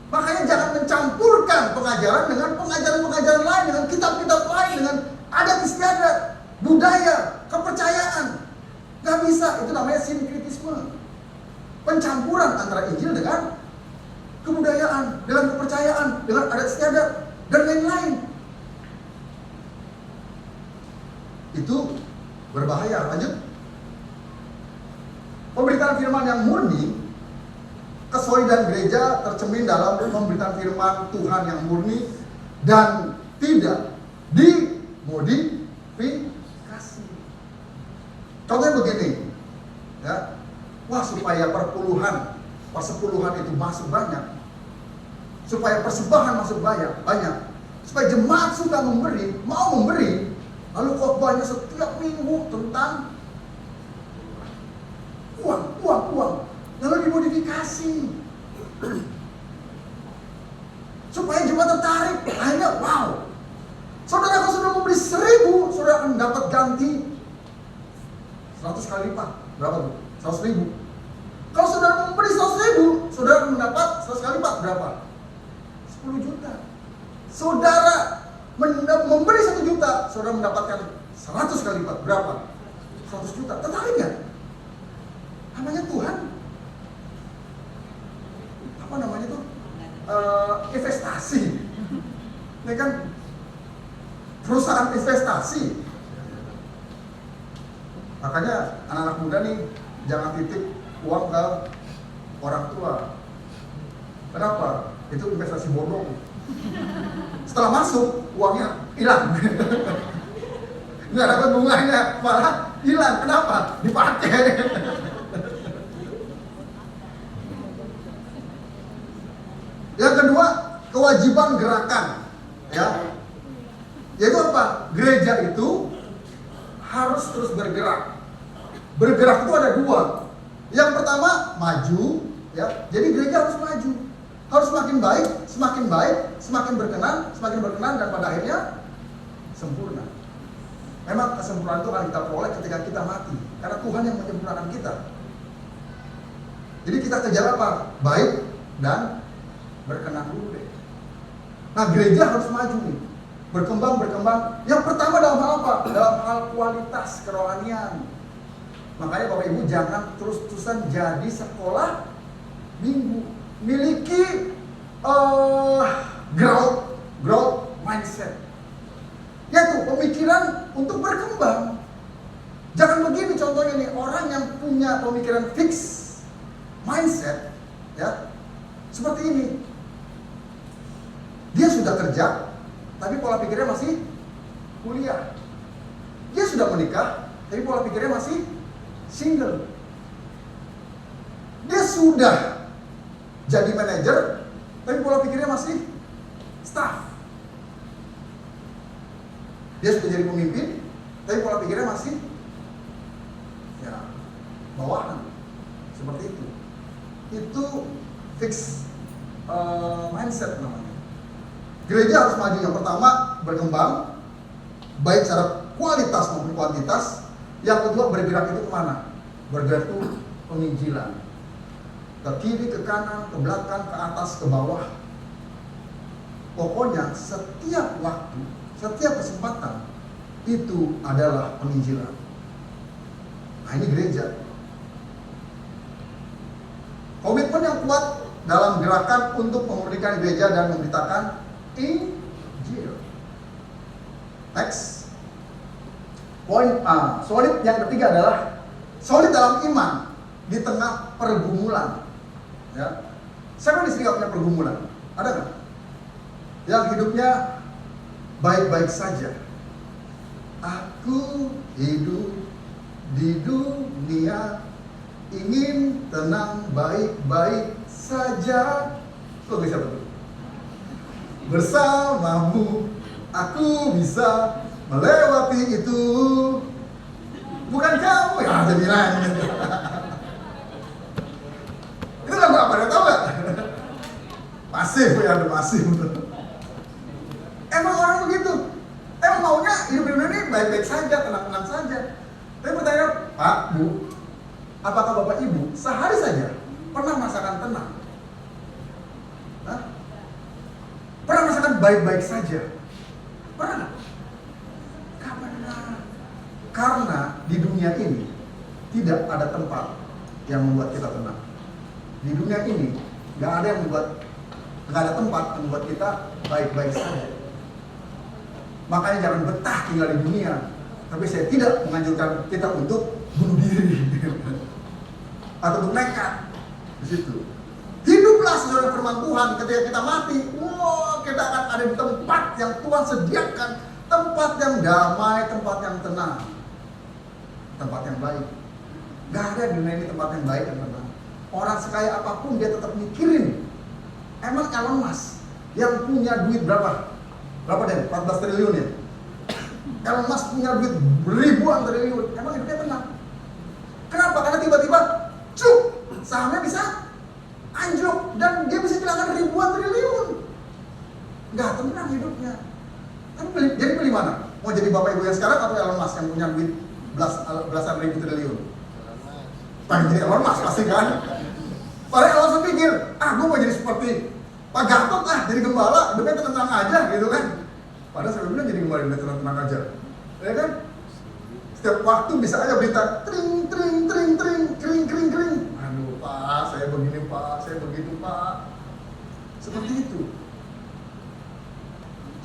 Makanya jangan mencampurkan pengajaran dengan pengajaran-pengajaran lain, dengan kitab-kitab lain, dengan adat istiadat, budaya, kepercayaan. Gak bisa, itu namanya sinkritisme. Pencampuran antara Injil dengan kebudayaan, dengan kepercayaan, dengan adat istiadat, dan lain-lain. Itu berbahaya. Lanjut. Pemberitaan firman yang murni, kesolidan gereja tercermin dalam pemberitaan firman Tuhan yang murni dan tidak dimodifikasi. Contohnya begini, ya, wah supaya persepuluhan itu masuk banyak, supaya persembahan masuk banyak, supaya jemaat suka memberi, mau memberi, lalu khotbahnya setiap minggu tentang uang, lalu dimodifikasi supaya jemaat tertarik. Akhirnya wow, saudara kalau sudah memberi 1.000, saudara akan dapat ganti 100 kali lipat. Berapa tuh? 100.000. Kalau saudara memberi 100.000, saudara akan mendapat 100 kali lipat. Berapa? 10 juta. Saudara memberi 1 juta, saudara mendapatkan 100 kali lipat. Berapa? 100 juta. Tertarik nggak? Namanya Tuhan, apa namanya tuh? Investasi. Ini kan perusahaan investasi. Makanya anak-anak muda nih jangan titip uang ke orang tua. Kenapa? Itu investasi bodong. Setelah masuk uangnya hilang. Nggak dapat bunganya, malah hilang. Kenapa? Dipakai. Yang kedua, kewajiban gerakan, ya, yaitu apa? Gereja itu harus terus bergerak. Bergerak itu ada dua. Yang pertama, maju, ya. Jadi gereja harus maju, harus semakin baik, semakin berkenan, dan pada akhirnya sempurna. Memang kesempurnaan itu akan kita peroleh ketika kita mati, karena Tuhan yang menyempurnakan kita. Jadi kita kejar apa? Baik dan berkenan dulu deh. Nah, gereja harus maju nih, berkembang. Yang pertama dalam hal apa? Dalam hal kualitas kerohanian. Makanya Bapak Ibu jangan terus-terusan jadi sekolah minggu. Miliki growth mindset, yaitu pemikiran untuk berkembang. Jangan begini contohnya nih, orang yang punya pemikiran fix mindset, ya, seperti ini. Dia sudah kerja, tapi pola pikirnya masih kuliah. Dia sudah menikah, tapi pola pikirnya masih single. Dia sudah jadi manajer, tapi pola pikirnya masih staff. Dia sudah jadi pemimpin, tapi pola pikirnya masih ya bawahan. Seperti itu. Itu fix mindset namanya. Gereja harus maju. Yang pertama, berkembang, baik secara kualitas maupun kuantitas. Yang kedua, bergerak itu kemana? Bergerak itu penginjilan. Ke kiri, ke kanan, ke belakang, ke atas, ke bawah. Pokoknya setiap waktu, setiap kesempatan itu adalah penginjilan. Nah, ini gereja. Komitmen yang kuat dalam gerakan untuk memurnikan gereja dan memberitakan Injil. Next. Poin A. Solid yang ketiga adalah solid dalam iman di tengah pergumulan. Ya. Siapa di sini gak punya pergumulan? Ada nggak? Yang hidupnya baik-baik saja. Aku hidup di dunia ingin tenang baik-baik saja. Kok bisa betul? Bersamamu aku bisa melewati itu. Bukan kamu ya jadi nanya. Itu lagu apa? Ada tahu nggak? Pasif ya, ada pasif. Emang orang begitu. Emang maunya hidup ini baik-baik saja, tenang-tenang saja. Tapi pertanyaan, Pak, Bu, apakah Bapak Ibu sehari saja pernah merasakan tenang? Hah? Pernah merasakan baik-baik saja? Pernah? Gak pernah. Karena di dunia ini tidak ada tempat yang membuat kita tenang. Di dunia ini gak ada tempat yang membuat kita baik-baik saja. Makanya jangan betah tinggal di dunia. Tapi saya tidak menganjurkan kita untuk bunuh diri atau untuk nekat di situ. Hiduplah sesuai firman Tuhan. Ketika kita mati, kita akan ada di tempat yang Tuhan sediakan, tempat yang damai, tempat yang tenang, tempat yang baik. Gak ada di dunia ini tempat yang baik dan tenang. Orang sekaya apapun dia tetap mikirin. Emang Elon Musk yang punya duit berapa? Berapa deh? 14 triliun ya? Elon Musk punya duit ribuan triliun. Emang hidupnya tenang? Kenapa? Karena tiba-tiba cuk, sahamnya bisa anjlok dan dia bisa kehilangan ribuan triliun. Gak tenang hidupnya. Tapi jadi pilih mana? Mau jadi bapak ibu yang sekarang atau Elon Musk yang punya duit belasan ribu triliun? Pengen jadi Elon Musk pasti kan? Padahal Elon Musk pikir, gue mau jadi seperti Pak Gatot, jadi gembala, hidupnya tenang aja gitu kan. Padahal saya bilang jadi gembala hidupnya tenang aja, ya kan? Setiap waktu bisa aja berita tring tring tring tring kering kering kering. Aduh Pak, saya begini Pak, saya begitu Pak. Seperti itu.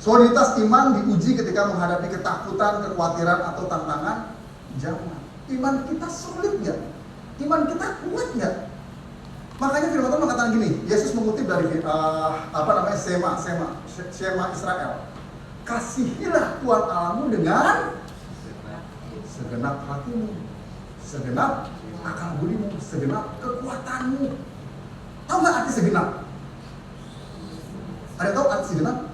Soliditas iman diuji ketika menghadapi ketakutan, kekhawatiran atau tantangan zaman. Iman kita solid nggak? Iman kita kuat nggak? Makanya firman Tuhan mengatakan gini, Yesus mengutip dari Shema Israel. Kasihilah Tuhan Allahmu dengan segenap hatimu, segenap akal budimu, segenap kekuatanmu. Tahu nggak arti segenap? Ada tahu arti segenap?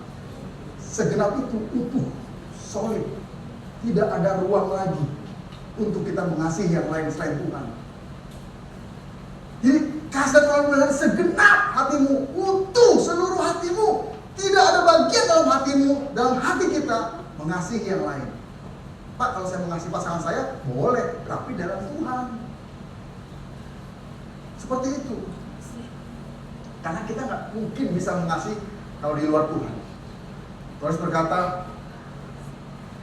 Segenap itu utuh, solid, tidak ada ruang lagi untuk kita mengasihi yang lain selain Tuhan. Jadi kasih Tuhan dengan segenap hatimu, utuh seluruh hatimu, tidak ada bagian dalam hatimu, dalam hati kita mengasihi yang lain. Pak, kalau saya mengasihi pasangan saya boleh, tapi dalam Tuhan. Seperti itu. Karena kita nggak mungkin bisa mengasihi kalau di luar Tuhan. Terus berkata,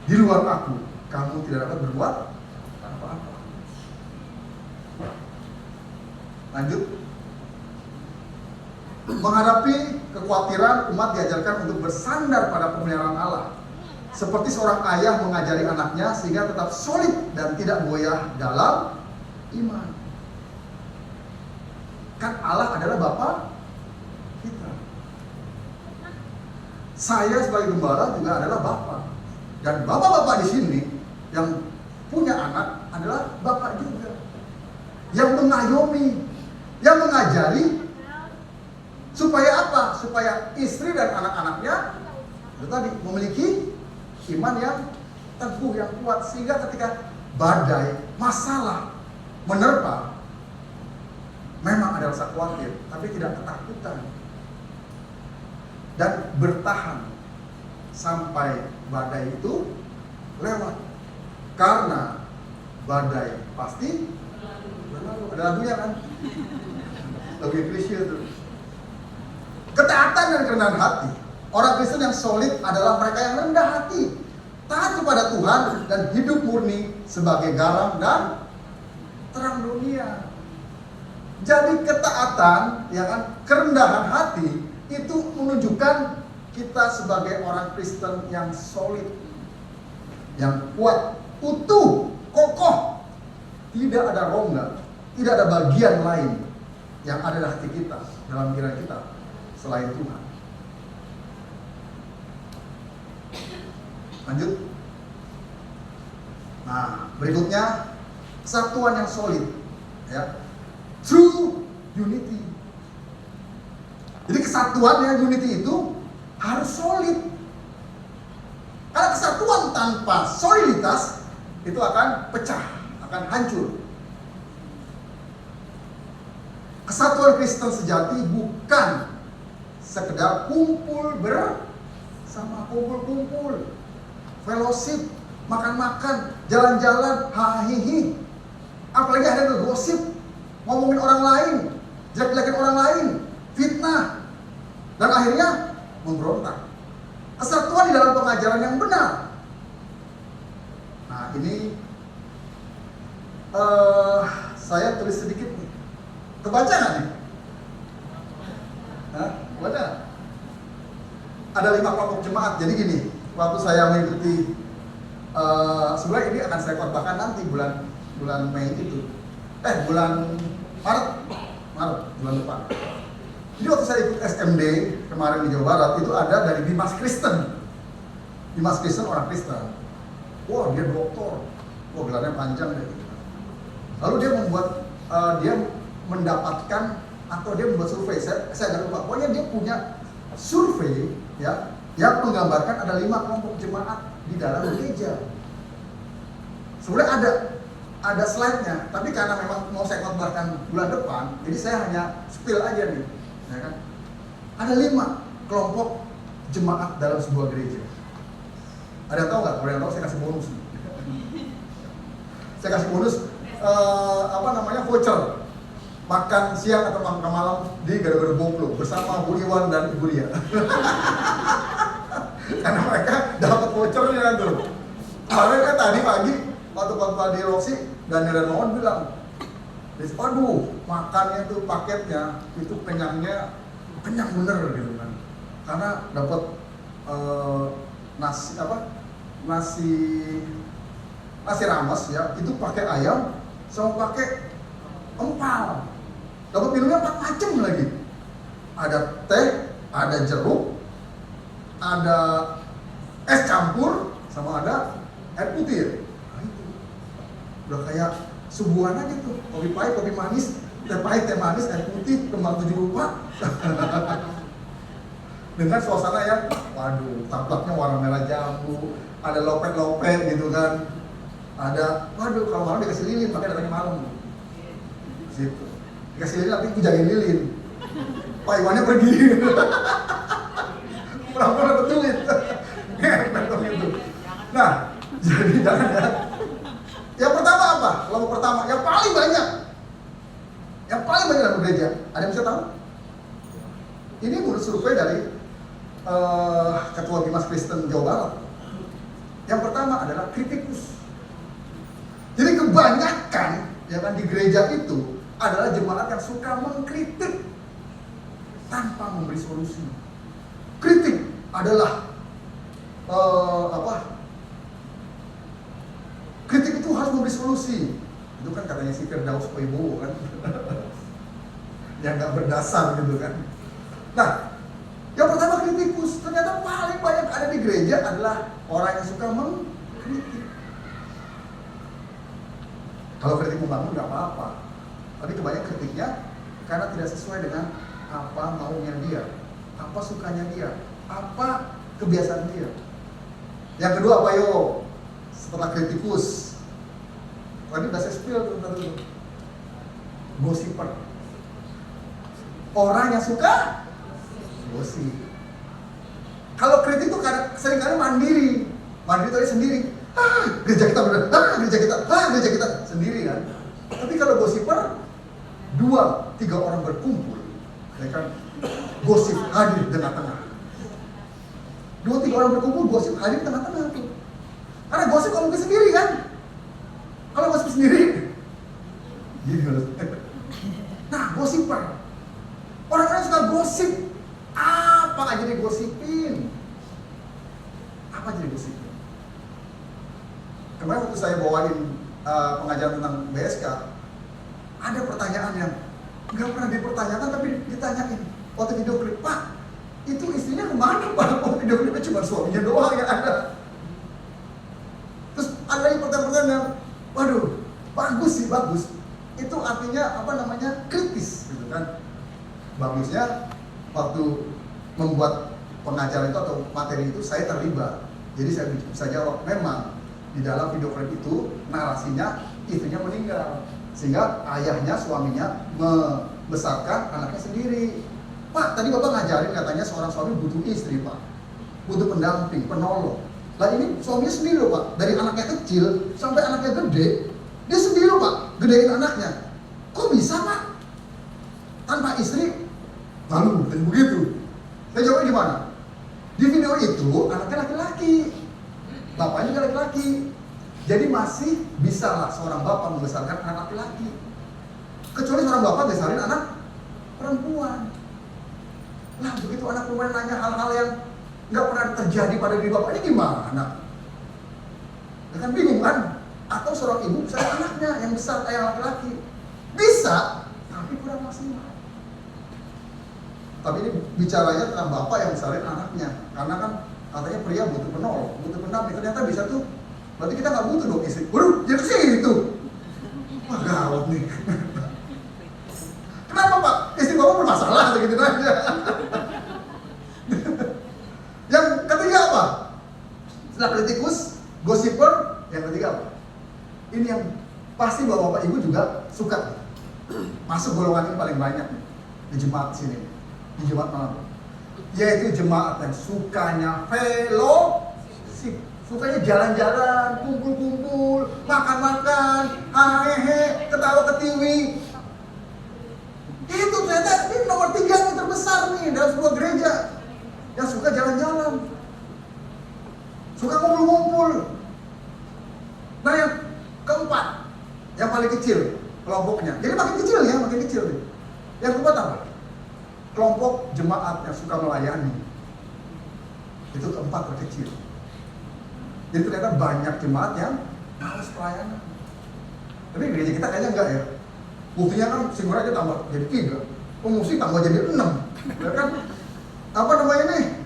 di luar aku, kamu tidak dapat berbuat apa-apa. Lanjut. Menghadapi kekhawatiran, umat diajarkan untuk bersandar pada pemeliharaan Allah. Seperti seorang ayah mengajari anaknya sehingga tetap solid dan tidak goyah dalam iman. Kan Allah adalah Bapa kita. Saya sebagai gembala juga adalah Bapak. Dan bapak-bapak di sini yang punya anak adalah Bapak juga. Yang mengayomi, yang mengajari supaya apa? Supaya istri dan anak-anaknya itu tadi memiliki iman yang teguh, yang kuat, sehingga ketika badai, masalah menerpa, memang ada rasa khawatir, tapi tidak ketakutan. Dan bertahan sampai badai itu lewat. Karena badai pasti berlalu. Ada lagunya kan? Lagu Inggrisnya itu. Ketaatan dan kerendahan hati. Orang Kristen yang solid adalah mereka yang rendah hati, taat kepada Tuhan dan hidup murni sebagai garam dan terang dunia. Jadi ketaatan, ya kan, kerendahan hati itu menunjukkan kita sebagai orang Kristen yang solid, yang kuat, utuh, kokoh, tidak ada rongga, tidak ada bagian lain yang ada di hati kita, dalam pikiran kita selain Tuhan. Lanjut. Nah, berikutnya kesatuan yang solid, ya, true unity. Jadi kesatuan yang unity itu harus solid. Karena kesatuan tanpa soliditas itu akan pecah, akan hancur. Kesatuan Kristen sejati bukan sekedar kumpul bersama, kumpul-kumpul, fellowship, makan-makan, jalan-jalan, hahihi. Apalagi ada yang gosip, ngomongin orang lain, jelek-jelekin orang lain, fitnah, dan akhirnya memberontak. Kesatuan di dalam pengajaran yang benar. Nah ini saya tulis sedikit nih. Kebaca nggak nih? Baca. Ada 5 kelompok jemaat. Jadi gini, waktu saya mengikuti, sebenarnya ini akan saya khotbahkan nanti bulan Mei itu. Bulan Maret bulan depan. Jadi waktu saya ikut SMD kemarin di Jawa Barat, itu ada dari Bimas Kristen. Dimas Kristen orang Kristen. Wah, dia doktor. Wah, gelarnya panjang deh. Lalu dia membuat, dia mendapatkan atau dia membuat survei. Saya nggak lupa. Pokoknya dia punya survei ya yang menggambarkan ada 5 kelompok jemaat di dalam gereja. Sebenarnya ada slide-nya, tapi karena memang mau saya khotbahkan bulan depan, jadi saya hanya spill aja nih, ya kan? Ada 5 kelompok jemaat dalam sebuah gereja. Ada yang tahu nggak? Kalau yang tahu saya kasih bonus. Saya kasih bonus voucher makan siang atau makan malam di Gado-Gado Bongklo bersama Bu Iwan dan Ibu Ria. Karena mereka dapat vouchernya tuh. Kemarin kan tadi pagi waktu khotbah di Roxy, Daniel dan Mawan bilang, aduh makannya tuh paketnya itu kenyang bener gitu kan. Karena dapat nasi rames ya, itu pakai ayam sama pakai empal. Dapat minumnya 4 macam lagi. Ada teh, ada jeruk, ada es campur, sama ada air putih ya. Nah, itu udah kayak suguhan aja tuh, kopi pahit, kopi manis, teh pahit, teh manis, air putih, kembang 7 rupa. Dengan suasana yang, waduh, taplaknya warna merah jambu, ada lopet-lopet gitu kan. Ada, waduh, kalau malam dikasih lilin, makanya datangnya malam. Gitu. Dikasih lilin, tapi aku jagain lilin. Pak Iwannya pergi. Pura-pura dapet duit. Gitu. Nah, jadi jangan ya. Yang pertama apa? Kelompok pertama, yang paling banyak dalam gereja. Ada yang bisa tahu? Ini menurut survei dari Ketua Dimas Kristen Jawa Barat. Yang pertama adalah kritikus. Jadi kebanyakan ya kan di gereja itu adalah jemaat yang suka mengkritik tanpa memberi solusi. Kritik adalah kritik itu harus memberi solusi. Itu kan katanya si Firdaus Wibowo kan. Yang gak berdasar gitu kan. Nah, yang pertama kritikus. Ternyata paling banyak ada di gereja adalah orang yang suka mengkritik. Kalau kritik membangun nggak apa-apa, tapi kebanyakan kritiknya karena tidak sesuai dengan apa maunya dia, apa sukanya dia, apa kebiasaan dia. Yang kedua apa yo? Setelah kritikus, tadi udah saya spill tuh, gosiper. Orang yang suka gosip. Kalau kritik tuh seringkali mandiri itu sendiri. Gereja kita benar, gereja kita sendiri kan. Tapi kalau gosiper 2-3 orang berkumpul, ya kan, gosip hadir di tengah-tengah. 2-3 orang berkumpul, gosip hadir di tengah-tengah tuh. Karena gosip kalau mungkin sendiri kan. Kalau gosip sendiri, gini loh. Nah, gosiper. Orang-orang suka gosip. Apa aja digosipin? Apa aja digosipin? Kemarin waktu saya bawain pengajaran tentang BSK, ada pertanyaan yang nggak pernah dipertanyakan tapi ditanyain waktu video klip, Pak, itu istrinya kemana Pak? Waktu video klipnya cuma suaminya doang yang ada. Terus ada lagi pertanyaan yang, waduh, bagus. Itu artinya kritis gitu kan. Bagusnya waktu membuat pengajaran itu atau materi itu saya terlibat. Jadi saya bisa jawab, memang di dalam video klip itu narasinya istrinya meninggal sehingga ayahnya, suaminya membesarkan anaknya sendiri. Pak, tadi Bapak ngajarin katanya seorang suami butuh istri Pak, butuh pendamping, penolong. Lah ini suaminya sendiri loh Pak, dari anaknya kecil sampai anaknya gede, dia sendiri loh Pak, gedein anaknya. Kok bisa Pak? Tanpa istri? Lalu, dan begitu. Saya jawabnya gimana? Di video itu anaknya laki-laki, bapaknya juga laki-laki. Jadi masih bisa lah seorang bapak membesarkan anak laki-laki. Kecuali seorang bapak besarin anak perempuan. Nah begitu anak perempuan nanya hal-hal yang nggak pernah terjadi pada diri bapak, ini gimana? Ya kan bingung kan? Atau seorang ibu besarin anaknya yang besar, yang laki-laki. Bisa, tapi kurang maksimal. Tapi ini bicaranya tentang bapak yang besarin anaknya. Karena kan Katanya pria butuh penolong, butuh pendamping. Ternyata bisa tuh, berarti kita nggak butuh dong istri. Waduh, jadi ke situ. Wah, gawat nih. Kenapa Pak? Istri Bapak bermasalah, gitu aja. Yang ketiga apa? Setelah kritikus, gosiper, yang ketiga apa? Ini yang pasti Bapak Ibu juga suka. Masuk golongan ini paling banyak nih, di jemaat sini, di jemaat malam. Yaitu jemaat yang sukanya fellowship, sukanya jalan-jalan, kumpul-kumpul, makan-makan, hehehe, ketawa-ketiwi. Itu ternyata ini nomor 3 nih terbesar nih dalam sebuah gereja, yang suka jalan-jalan, suka kumpul-kumpul. Nah yang keempat, yang paling kecil kelompoknya, jadi makin kecil ya, makin kecil nih. Yang keempat apa? Kelompok jemaat yang suka melayani. Itu keempat terkecil. Jadi ternyata banyak jemaat yang malas pelayanan. Tapi gereja kita kayaknya enggak ya. Buktinya kan singgur aja tambah jadi 3, pengungsi tambah jadi 6, ya kan? Apa namanya nih?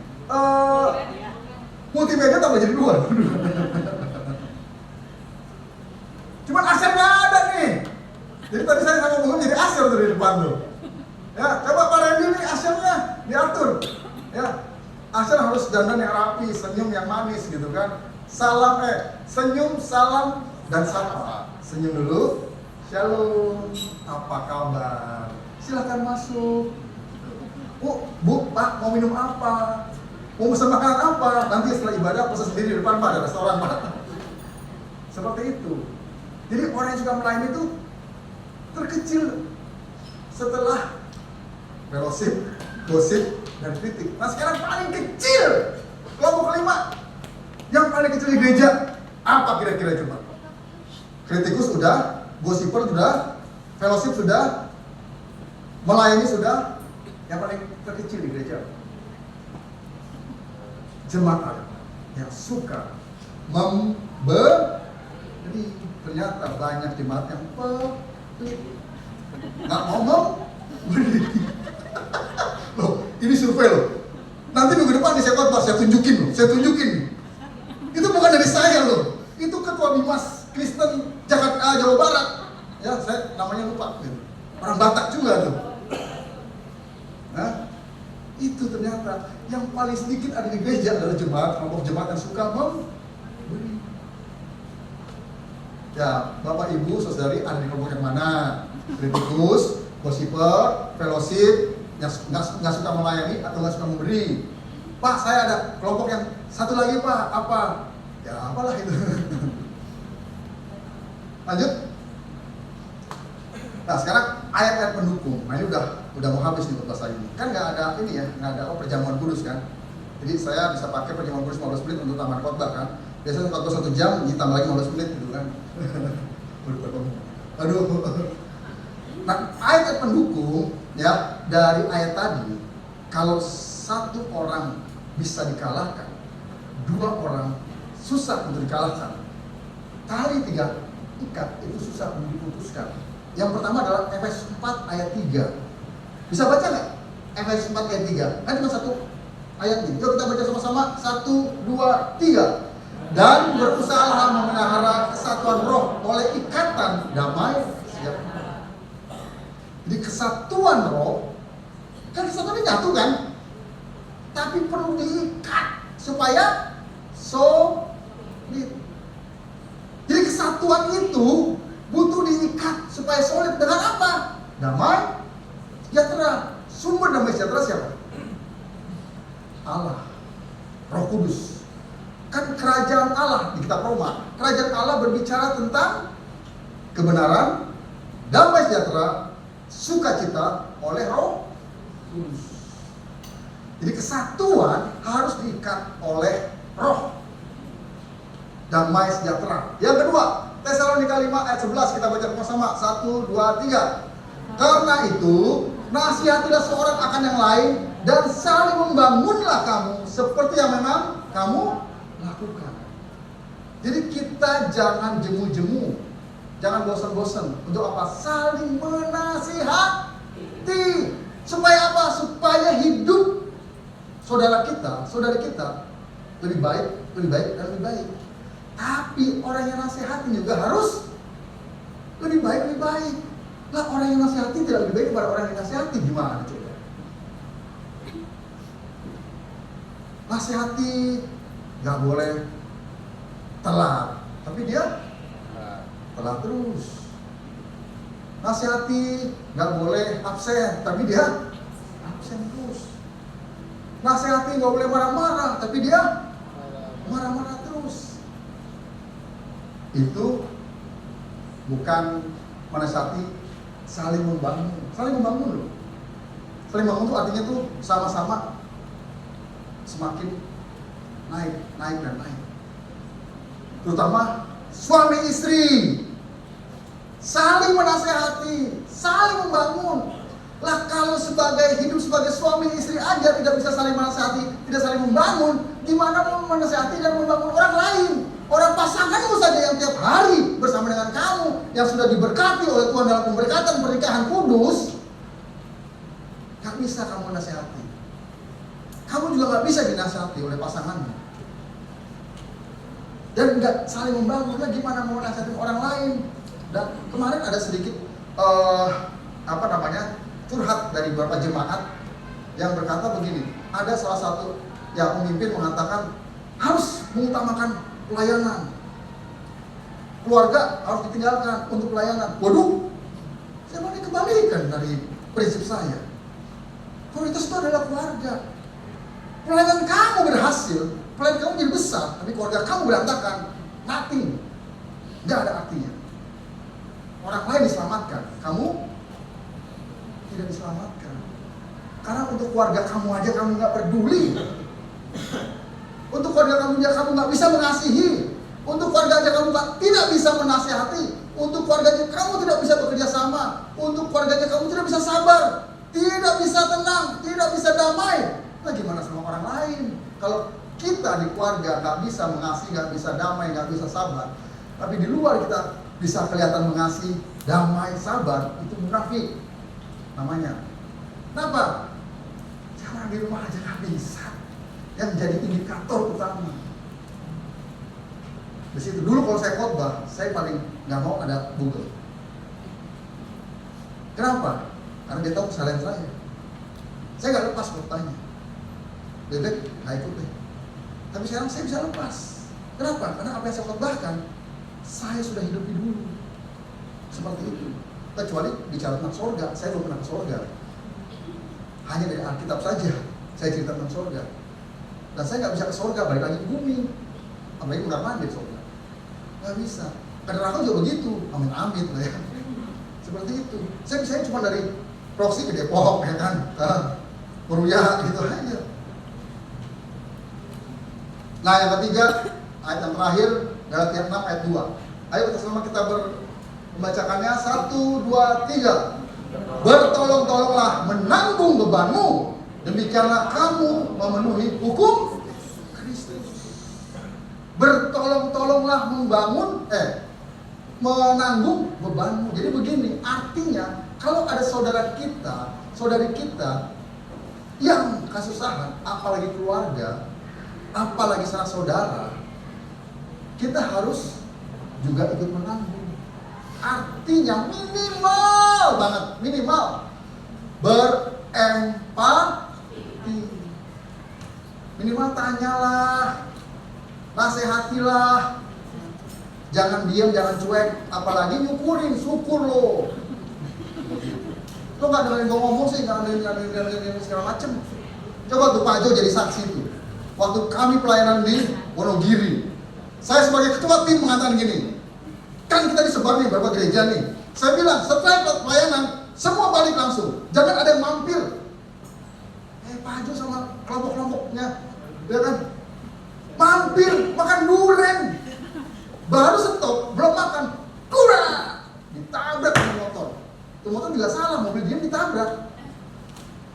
Multimedia tambah jadi 2. Cuman Asyar nggak ada nih. Jadi tadi saya sama ngomong jadi Asyar tuh di depan tuh. Ya, coba Pak Randy nih Asyarnya diatur. Ya, Asyar harus dandan yang rapi, senyum yang manis gitu kan. Salam senyum, salam dan sapa. Senyum dulu. Shalom, apa kabar? Silahkan masuk. Bu, Pak, mau minum apa? Mau pesan makanan apa? Nanti setelah ibadah pesan sendiri di depan Pak, ada restoran Pak. Seperti itu. Jadi orang yang suka melayani itu terkecil setelah fellowship, gosip, dan kritik. Nah sekarang paling kecil, kelompok kelima, yang paling kecil di gereja, apa kira-kira coba? Kritikus sudah, gosiper sudah, fellowship sudah, melayani sudah, yang paling terkecil di gereja. Jemaat yang suka memberi. Ternyata banyak jemaat yang pelit, nggak mau memberi. Loh, ini survei loh. Nanti minggu depan nih saya khotbah, saya tunjukin nih. Itu bukan dari saya loh. Itu Ketua Bimas Kristen Jakarta, Jawa Barat. Ya, saya namanya lupa. Gitu. Orang Batak juga tuh. Nah, itu ternyata yang paling sedikit ada di gereja adalah jemaat, kelompok jemaat yang suka memberi. Ya, Bapak Ibu, Saudari ada di kelompok yang mana? Kritikus, gosiper, fellowship, yang nggak suka melayani atau nggak suka memberi. Pak, saya ada kelompok yang satu lagi Pak, apa? Ya apalah itu. Lanjut. Nah sekarang ayat-ayat pendukung. Nah ini udah mau habis nih khotbah saya ini. Kan nggak ada ini ya, nggak ada perjamuan kudus kan. Jadi saya bisa pakai perjamuan kudus 15 menit untuk taman khotbah kan. Biasanya khotbah 1 jam, ditambah lagi 15 menit gitu kan. Aduh. Nah ayat pendukung ya dari ayat tadi, kalau satu orang bisa dikalahkan, 2 orang susah untuk dikalahkan. Tali 3 ikat itu susah untuk diputuskan. Yang pertama adalah Efesus 4 ayat 3. Bisa baca nggak? Efesus 4 ayat 3. Kan cuma 1 ayat ini. Yuk kita baca sama-sama. 1, 2, 3. Dan berusaha memelihara kesatuan roh oleh ikatan damai sejahtera. Jadi kesatuan roh, kan kesatuannya nyatu kan? Tapi perlu diikat supaya solid. Jadi kesatuan itu butuh diikat supaya solid dengan apa? Damai sejahtera. Sumber damai sejahtera siapa? Allah, Roh Kudus. Kan kerajaan Allah di kitab Roma. Kerajaan Allah berbicara tentang kebenaran, damai sejahtera, sukacita oleh Roh Kudus. Jadi kesatuan harus diikat oleh Roh. Damai sejahtera. Yang kedua, Tesalonika 5 ayat 11 kita baca bersama. 1, 2, 3. Karena itu, nasihatilah seorang akan yang lain dan saling membangunlah kamu seperti yang memang kamu lakukan. Jadi kita jangan jemu-jemu, jangan bosan-bosan. Untuk apa? Saling menasihati. Supaya apa? Supaya hidup saudara kita, saudari kita lebih baik, dan lebih baik. Tapi orang yang nasihatin juga harus lebih baik. Lah orang yang nasihatin tidak lebih baik daripada orang yang nasihati, gimana coba? Nasihati nggak boleh telat, tapi dia telat terus. Nasihati nggak boleh absen, tapi dia absen terus. Nasihati nggak boleh marah-marah, tapi dia marah-marah terus. Itu bukan menasihati, saling membangun. Saling membangun loh. Saling membangun itu artinya tuh sama-sama semakin naik. Terutama suami istri saling menasehati, saling membangun. Lah kalau hidup sebagai suami istri aja tidak bisa saling menasehati, tidak saling membangun, gimana mau menasehati dan membangun orang lain? Orang pasanganmu saja yang tiap hari bersama dengan kamu, yang sudah diberkati oleh Tuhan dalam pemberkatan pernikahan kudus, gak bisa kamu nasihati. Kamu juga gak bisa dinasihati oleh pasanganmu. Dan gak saling membangunnya, gimana mau nasihatin orang lain? Dan kemarin ada sedikit curhat dari beberapa jemaat yang berkata begini, ada salah satu yang pemimpin mengatakan harus mengutamakan pelayanan, keluarga harus ditinggalkan untuk pelayanan. Waduh, saya mau dikembalikan dari prinsip saya. Prioritas itu adalah keluarga. Pelayanan kamu berhasil, pelayanan kamu jadi besar, tapi keluarga kamu berantakan, nothing, nggak ada artinya. Orang lain diselamatkan, kamu tidak diselamatkan. Karena untuk keluarga kamu aja kamu nggak peduli. Untuk keluarga kamu aja kamu nggak bisa mengasihi. Untuk keluarga aja kamu tidak bisa menasihati. Untuk keluarga aja kamu tidak bisa bekerja sama. Untuk keluarga aja kamu tidak bisa sabar, tidak bisa tenang, tidak bisa damai. Nah gimana sama orang lain? Kalau kita di keluarga nggak bisa mengasihi, nggak bisa damai, nggak bisa sabar, tapi di luar kita bisa kelihatan mengasihi, damai, sabar, itu munafik namanya. Kenapa? Jangan di rumah aja nggak bisa. Yang jadi indikator utama. Di situ dulu kalau saya khotbah, saya paling nggak mau ada Google. Kenapa? Karena dia tahu kesalahan saya. Saya nggak lepas khotbahnya. Bebek nggak ikut deh. Tapi sekarang saya bisa lepas. Kenapa? Karena apa yang saya khotbahkan, saya sudah hidup di dulu. Seperti itu. Kecuali bicara tentang surga, saya belum pernah ke surga. Hanya dari Alkitab saja saya cerita tentang surga. Dan saya nggak bisa ke surga, balik lagi ke bumi. Apalagi benar mandi ke surga. Nggak bisa. Ke neraka juga begitu. Amin lah ya. Seperti itu. Saya bisa cuma dari proksi ke Depok, ya kan? Meruya gitu aja. Nah yang ketiga, ayat yang terakhir, Galatia 6 ayat 2. Ayo bersama kita membacakannya. 1, 2, 3. Bertolong-tolonglah menanggung bebanmu, demikianlah kamu memenuhi hukum Kristus. Bertolong-tolonglah menanggung bebanmu. Jadi begini, artinya kalau ada saudara kita, saudari kita yang kesusahan, apalagi keluarga, apalagi sanak saudara, kita harus juga ikut menanggung. Artinya minimal berempati. Minimal tanyalah, nasihatilah, jangan diam, jangan cuek, apalagi nyukurin, syukur lo. Lo nggak dengerin gue ngomong sih, nggak dengerin segala macem. Coba tuh Pak Jo jadi saksi tuh. Waktu kami pelayanan di Wonogiri, saya sebagai ketua tim mengatakan gini, kan kita disebar nih beberapa gereja nih. Saya bilang setelah pelayanan semua balik langsung, jangan ada yang mampir. Pak Jo sama kelompok-kelompoknya, ya kan, mampir makan durian, baru stop belum makan, kurang ditabrak sama motor. Itu motor juga salah, mobil dia ditabrak.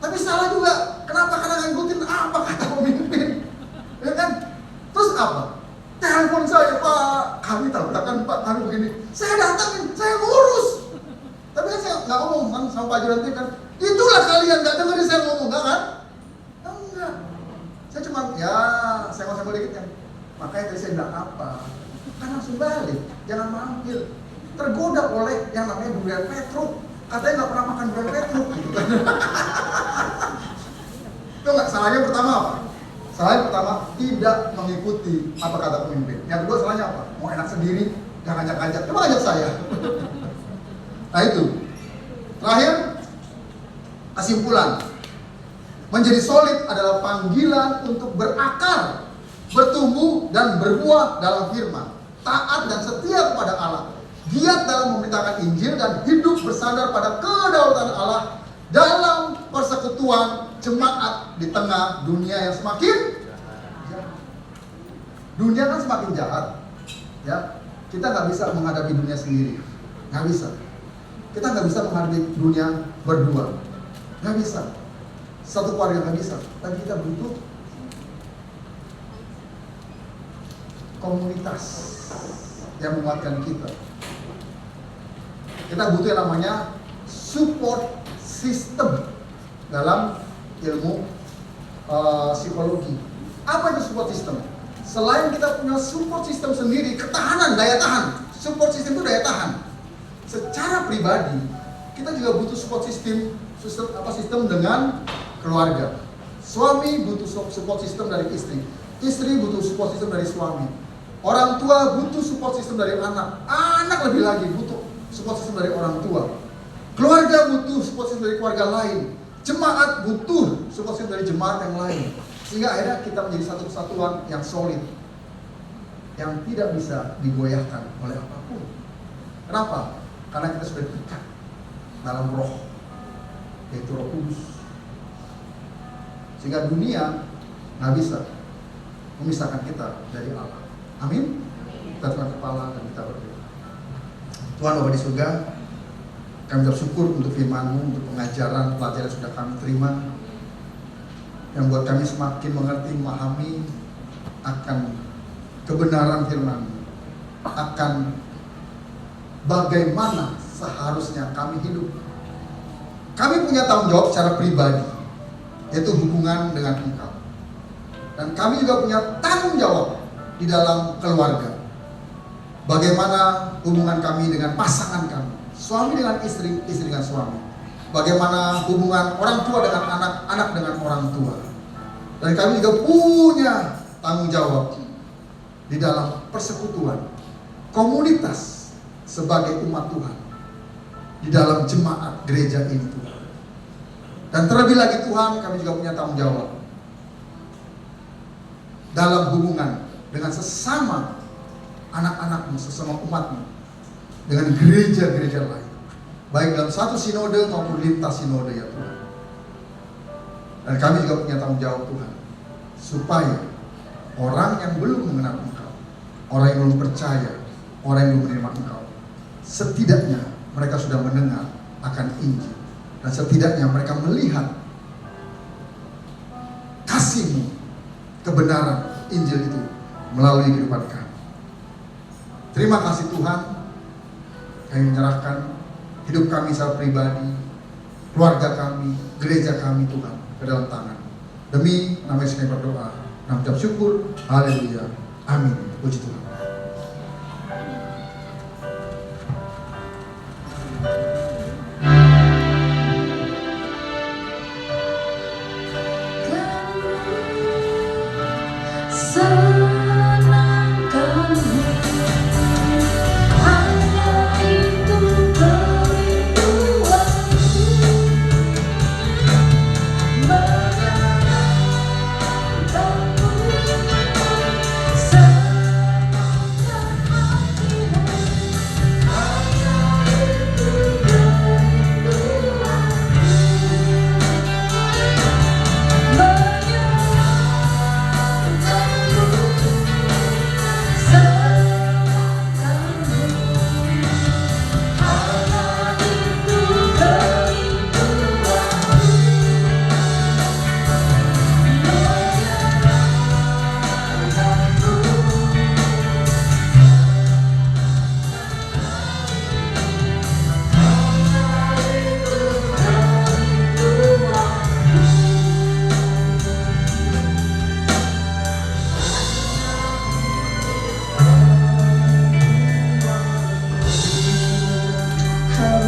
Tapi salah juga, kenapa? Karena ngikutin apa kata pemimpin, ya kan? Terus apa? Telepon saya, Pak, kami tabrakan Pak, kami begini. Saya datangin, saya ngurus. Tapi kan saya nggak ngomong kan sama Pak Juranti kan. Itulah kalian nggak dengerin saya ngomong, nggak kan? Enggak. Saya cuma ya senggol-senggol dikit kan. Makanya tadi saya bilang apa? Kan langsung balik, jangan mampir. Tergoda oleh yang namanya durian Petruk. Katanya nggak pernah makan durian Petruk gitu kan. Itu nggak, salahnya pertama apa? Salahnya pertama, tidak mengikuti apa kata pemimpin. Yang kedua salahnya apa? Mau enak sendiri, jangan ngajak-ngajak, coba ngajak saya. Nah itu. Terakhir, kesimpulan. Menjadi solid adalah panggilan untuk berakar, bertumbuh dan berbuah dalam firman, taat dan setia kepada Allah, giat dalam memberitakan Injil dan hidup bersandar pada kedaulatan Allah dalam persekutuan jemaat di tengah dunia yang semakin jahat. Dunia kan semakin jahat, ya. Kita nggak bisa menghadapi dunia sendiri, nggak bisa. Kita nggak bisa menghadapi dunia berdua, nggak bisa. Satu keluarga nggak bisa, tapi kita butuh komunitas yang menguatkan kita. Kita butuh yang namanya support system dalam ilmu psikologi. Apa itu support system? Selain kita punya support system sendiri, ketahanan, daya tahan. Support system itu daya tahan. Secara pribadi, kita juga butuh support system dengan keluarga. Suami butuh support system dari istri. Istri butuh support system dari suami. Orang tua butuh support system dari anak. Anak lebih lagi butuh support system dari orang tua. Keluarga butuh support system dari keluarga lain. Jemaat butuh support system dari jemaat yang lain. Sehingga akhirnya kita menjadi satu kesatuan yang solid, yang tidak bisa digoyahkan oleh apapun. Kenapa? Karena kita sudah terikat dalam roh, yaitu Roh Kudus. Sehingga dunia nggak bisa memisahkan kita dari Allah. Amin. Kita tundukkan kepala dan kita berdoa. Tuhan Bapa di surga, kami bersyukur untuk firman-Mu, untuk pengajaran, pelajaran yang sudah kami terima, yang buat kami semakin mengerti, memahami akan kebenaran firman-Mu, akan bagaimana seharusnya kami hidup. Kami punya tanggung jawab secara pribadi, yaitu hubungan dengan Engkau. Dan kami juga punya tanggung jawab di dalam keluarga. Bagaimana hubungan kami dengan pasangan kami, suami dengan istri, istri dengan suami. Bagaimana hubungan orang tua dengan anak, anak dengan orang tua. Dan kami juga punya tanggung jawab di dalam persekutuan, komunitas sebagai umat Tuhan, di dalam jemaat gereja ini Tuhan. Dan terlebih lagi Tuhan, kami juga punya tanggung jawab dalam hubungan dengan sesama anak-anakmu, sesama umatmu, dengan gereja-gereja lain, baik dalam satu sinode maupun lintas sinode ya Tuhan. Dan kami juga punya tanggung jawab Tuhan, supaya orang yang belum mengenal Engkau, orang yang belum percaya, orang yang belum menerima Engkau, setidaknya mereka sudah mendengar akan Injil, dan setidaknya mereka melihat kasih-Mu, kebenaran Injil itu melalui kehidupan kami. Terima kasih Tuhan, kami menyerahkan hidup kami secara pribadi, keluarga kami, gereja kami Tuhan ke dalam tangan. Demi nama Yesus kami berdoa, nama ucap syukur, haleluya, amin, puji Tuhan.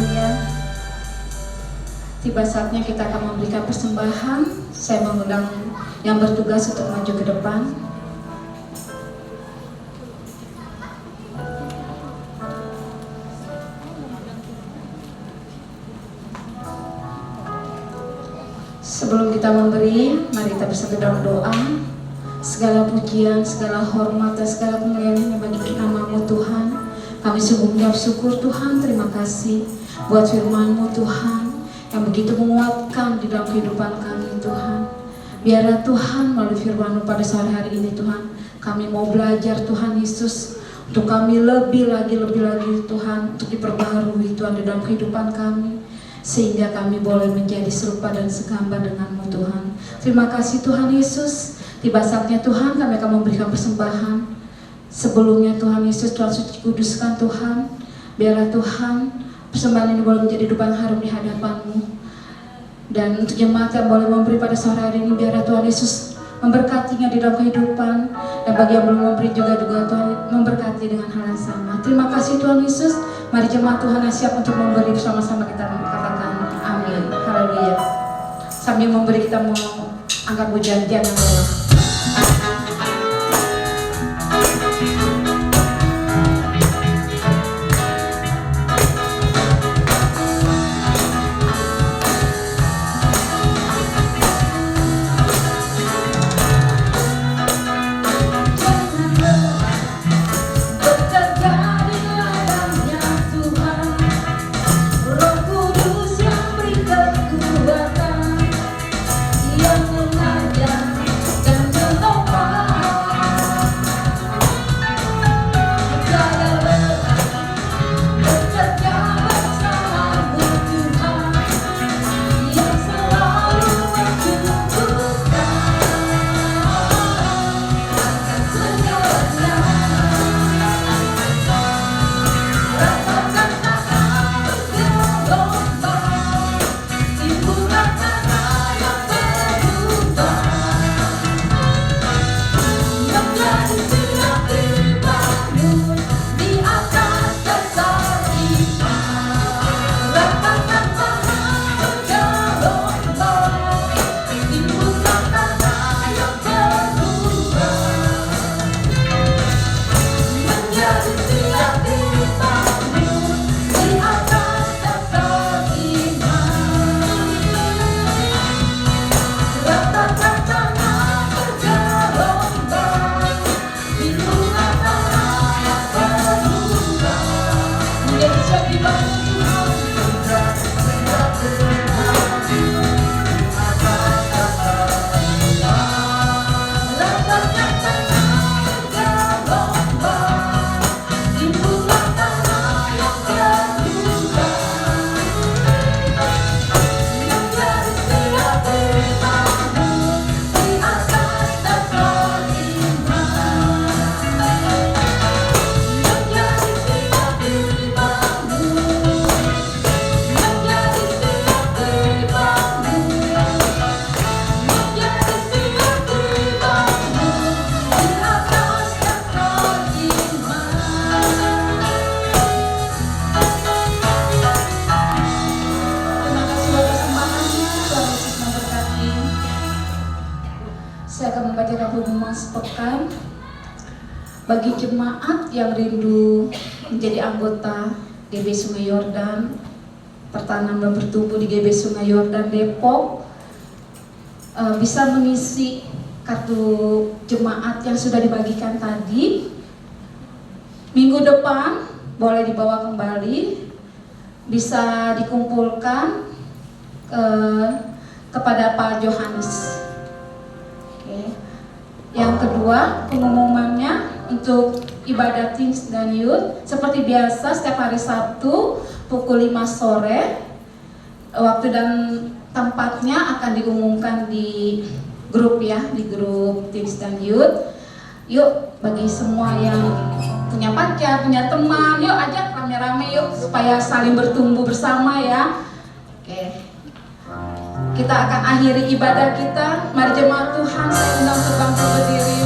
Haleluya. Tiba saatnya kita akan memberikan persembahan. Saya mengundang yang bertugas untuk maju ke depan. Sebelum kita memberi, mari kita bersatu dalam doa. Segala pujian, segala hormat, dan segala kemuliaan bagi nama-Mu Tuhan. Kami sungguh mengucap syukur Tuhan, terima kasih buat firman-Mu Tuhan yang begitu menguatkan di dalam kehidupan kami Tuhan. Biarlah Tuhan melalui firman-Mu pada sore hari ini Tuhan, kami mau belajar Tuhan Yesus, untuk kami lebih lagi Tuhan, untuk diperbaharui Tuhan di dalam kehidupan kami, sehingga kami boleh menjadi serupa dan segambar dengan-Mu Tuhan. Terima kasih Tuhan Yesus. Tiba saatnya Tuhan kami akan memberikan persembahan. Sebelumnya Tuhan Yesus, Tuhan suci kuduskan Tuhan. Biarlah Tuhan persembahan ini boleh menjadi dupa yang harum di hadapan-Mu. Dan untuk jemaat yang boleh memberi pada sore hari ini, biarlah Tuhan Yesus memberkatinya di dalam kehidupan. Dan bagi yang belum memberi juga Tuhan memberkati dengan hal yang sama. Terima kasih Tuhan Yesus. Mari jemaat Tuhan yang siap untuk memberi, bersama-sama kita katakan amin. Haleluya. Sambil memberi kita mau angkat pujian yang bawah. Sepekan bagi jemaat yang rindu menjadi anggota GB Sungai Yordan, pertanaman dan bertumbuh di GB Sungai Yordan Depok, bisa mengisi kartu jemaat yang sudah dibagikan tadi. Minggu depan boleh dibawa kembali, bisa dikumpulkan kepada Pak Johannes. Yang kedua, pengumumannya untuk ibadah Teens dan Youth seperti biasa setiap hari Sabtu pukul 5 sore. Waktu dan tempatnya akan diumumkan di grup ya, di grup Teens dan Youth. Yuk, bagi semua yang punya pacar, punya teman, yuk ajak rame-rame yuk supaya saling bertumbuh bersama ya. Oke. Kita akan akhiri ibadah kita. Mari jemaat Tuhan, saya undang untuk bangkit berdiri.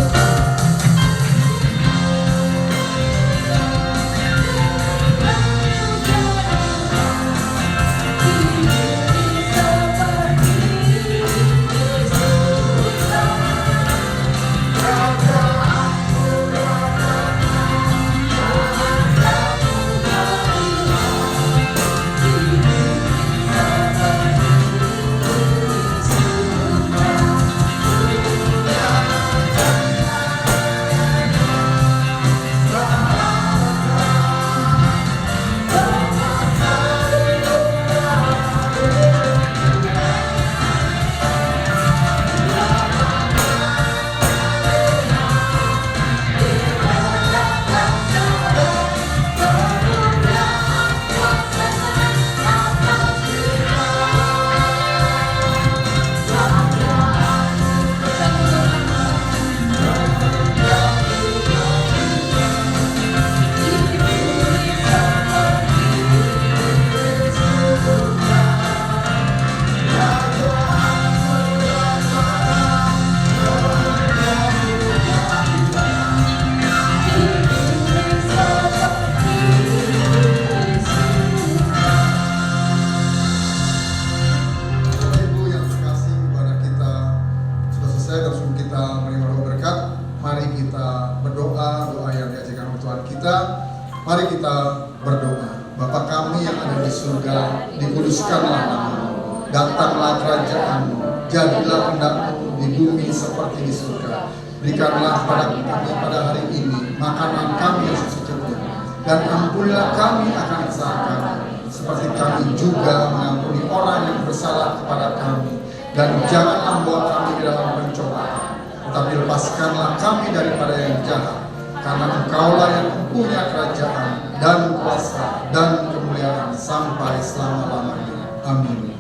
surga, dikuduskanlah namamu, datanglah kerajaanmu, jadilah kehendak-mu di bumi seperti di surga. Berikanlah kepada kami pada hari ini makanan kami yang secukupnya, dan ampunilah kami akan kesalahan kami, seperti kami juga mengampuni orang yang bersalah kepada kami. Dan janganlah membawa kami ke dalam pencobaan, tetapi lepaskanlah kami daripada yang jahat, karena Engkaulah yang mempunyai kerajaan dan kuasa dan kemuliaan sampai selama-lamanya. Amin.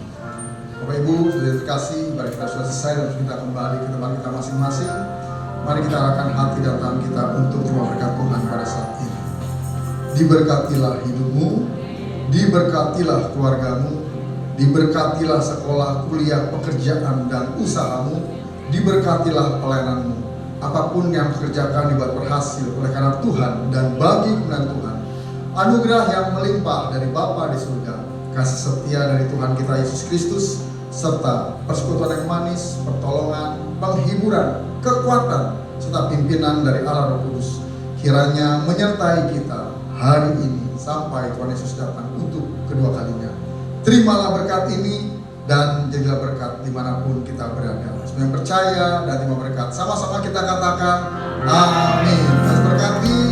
Bapak Ibu, sudah terkasih, ibadah kita sudah selesai dan kita kembali ke tempat kita masing-masing. Mari kita arahkan hati dan tangan kita untuk terima berkat Tuhan pada saat ini. Diberkatilah hidupmu, diberkatilah keluargamu, diberkatilah sekolah, kuliah, pekerjaan, dan usahamu, diberkatilah pelayananmu. Apapun yang dikerjakan dibuat berhasil oleh karena Tuhan dan bagi kemuliaan Tuhan. Anugerah yang melimpah dari Bapa di surga, kasih setia dari Tuhan kita Yesus Kristus, serta persekutuan yang manis, pertolongan, penghiburan, kekuatan, serta pimpinan dari Allah Roh Kudus kiranya menyertai kita hari ini sampai Tuhan Yesus datang untuk kedua kalinya. Terimalah berkat ini dan jadilah berkat dimanapun kita berada. Semua yang percaya dan terima berkat, sama-sama kita katakan amin. Tuhan berkati.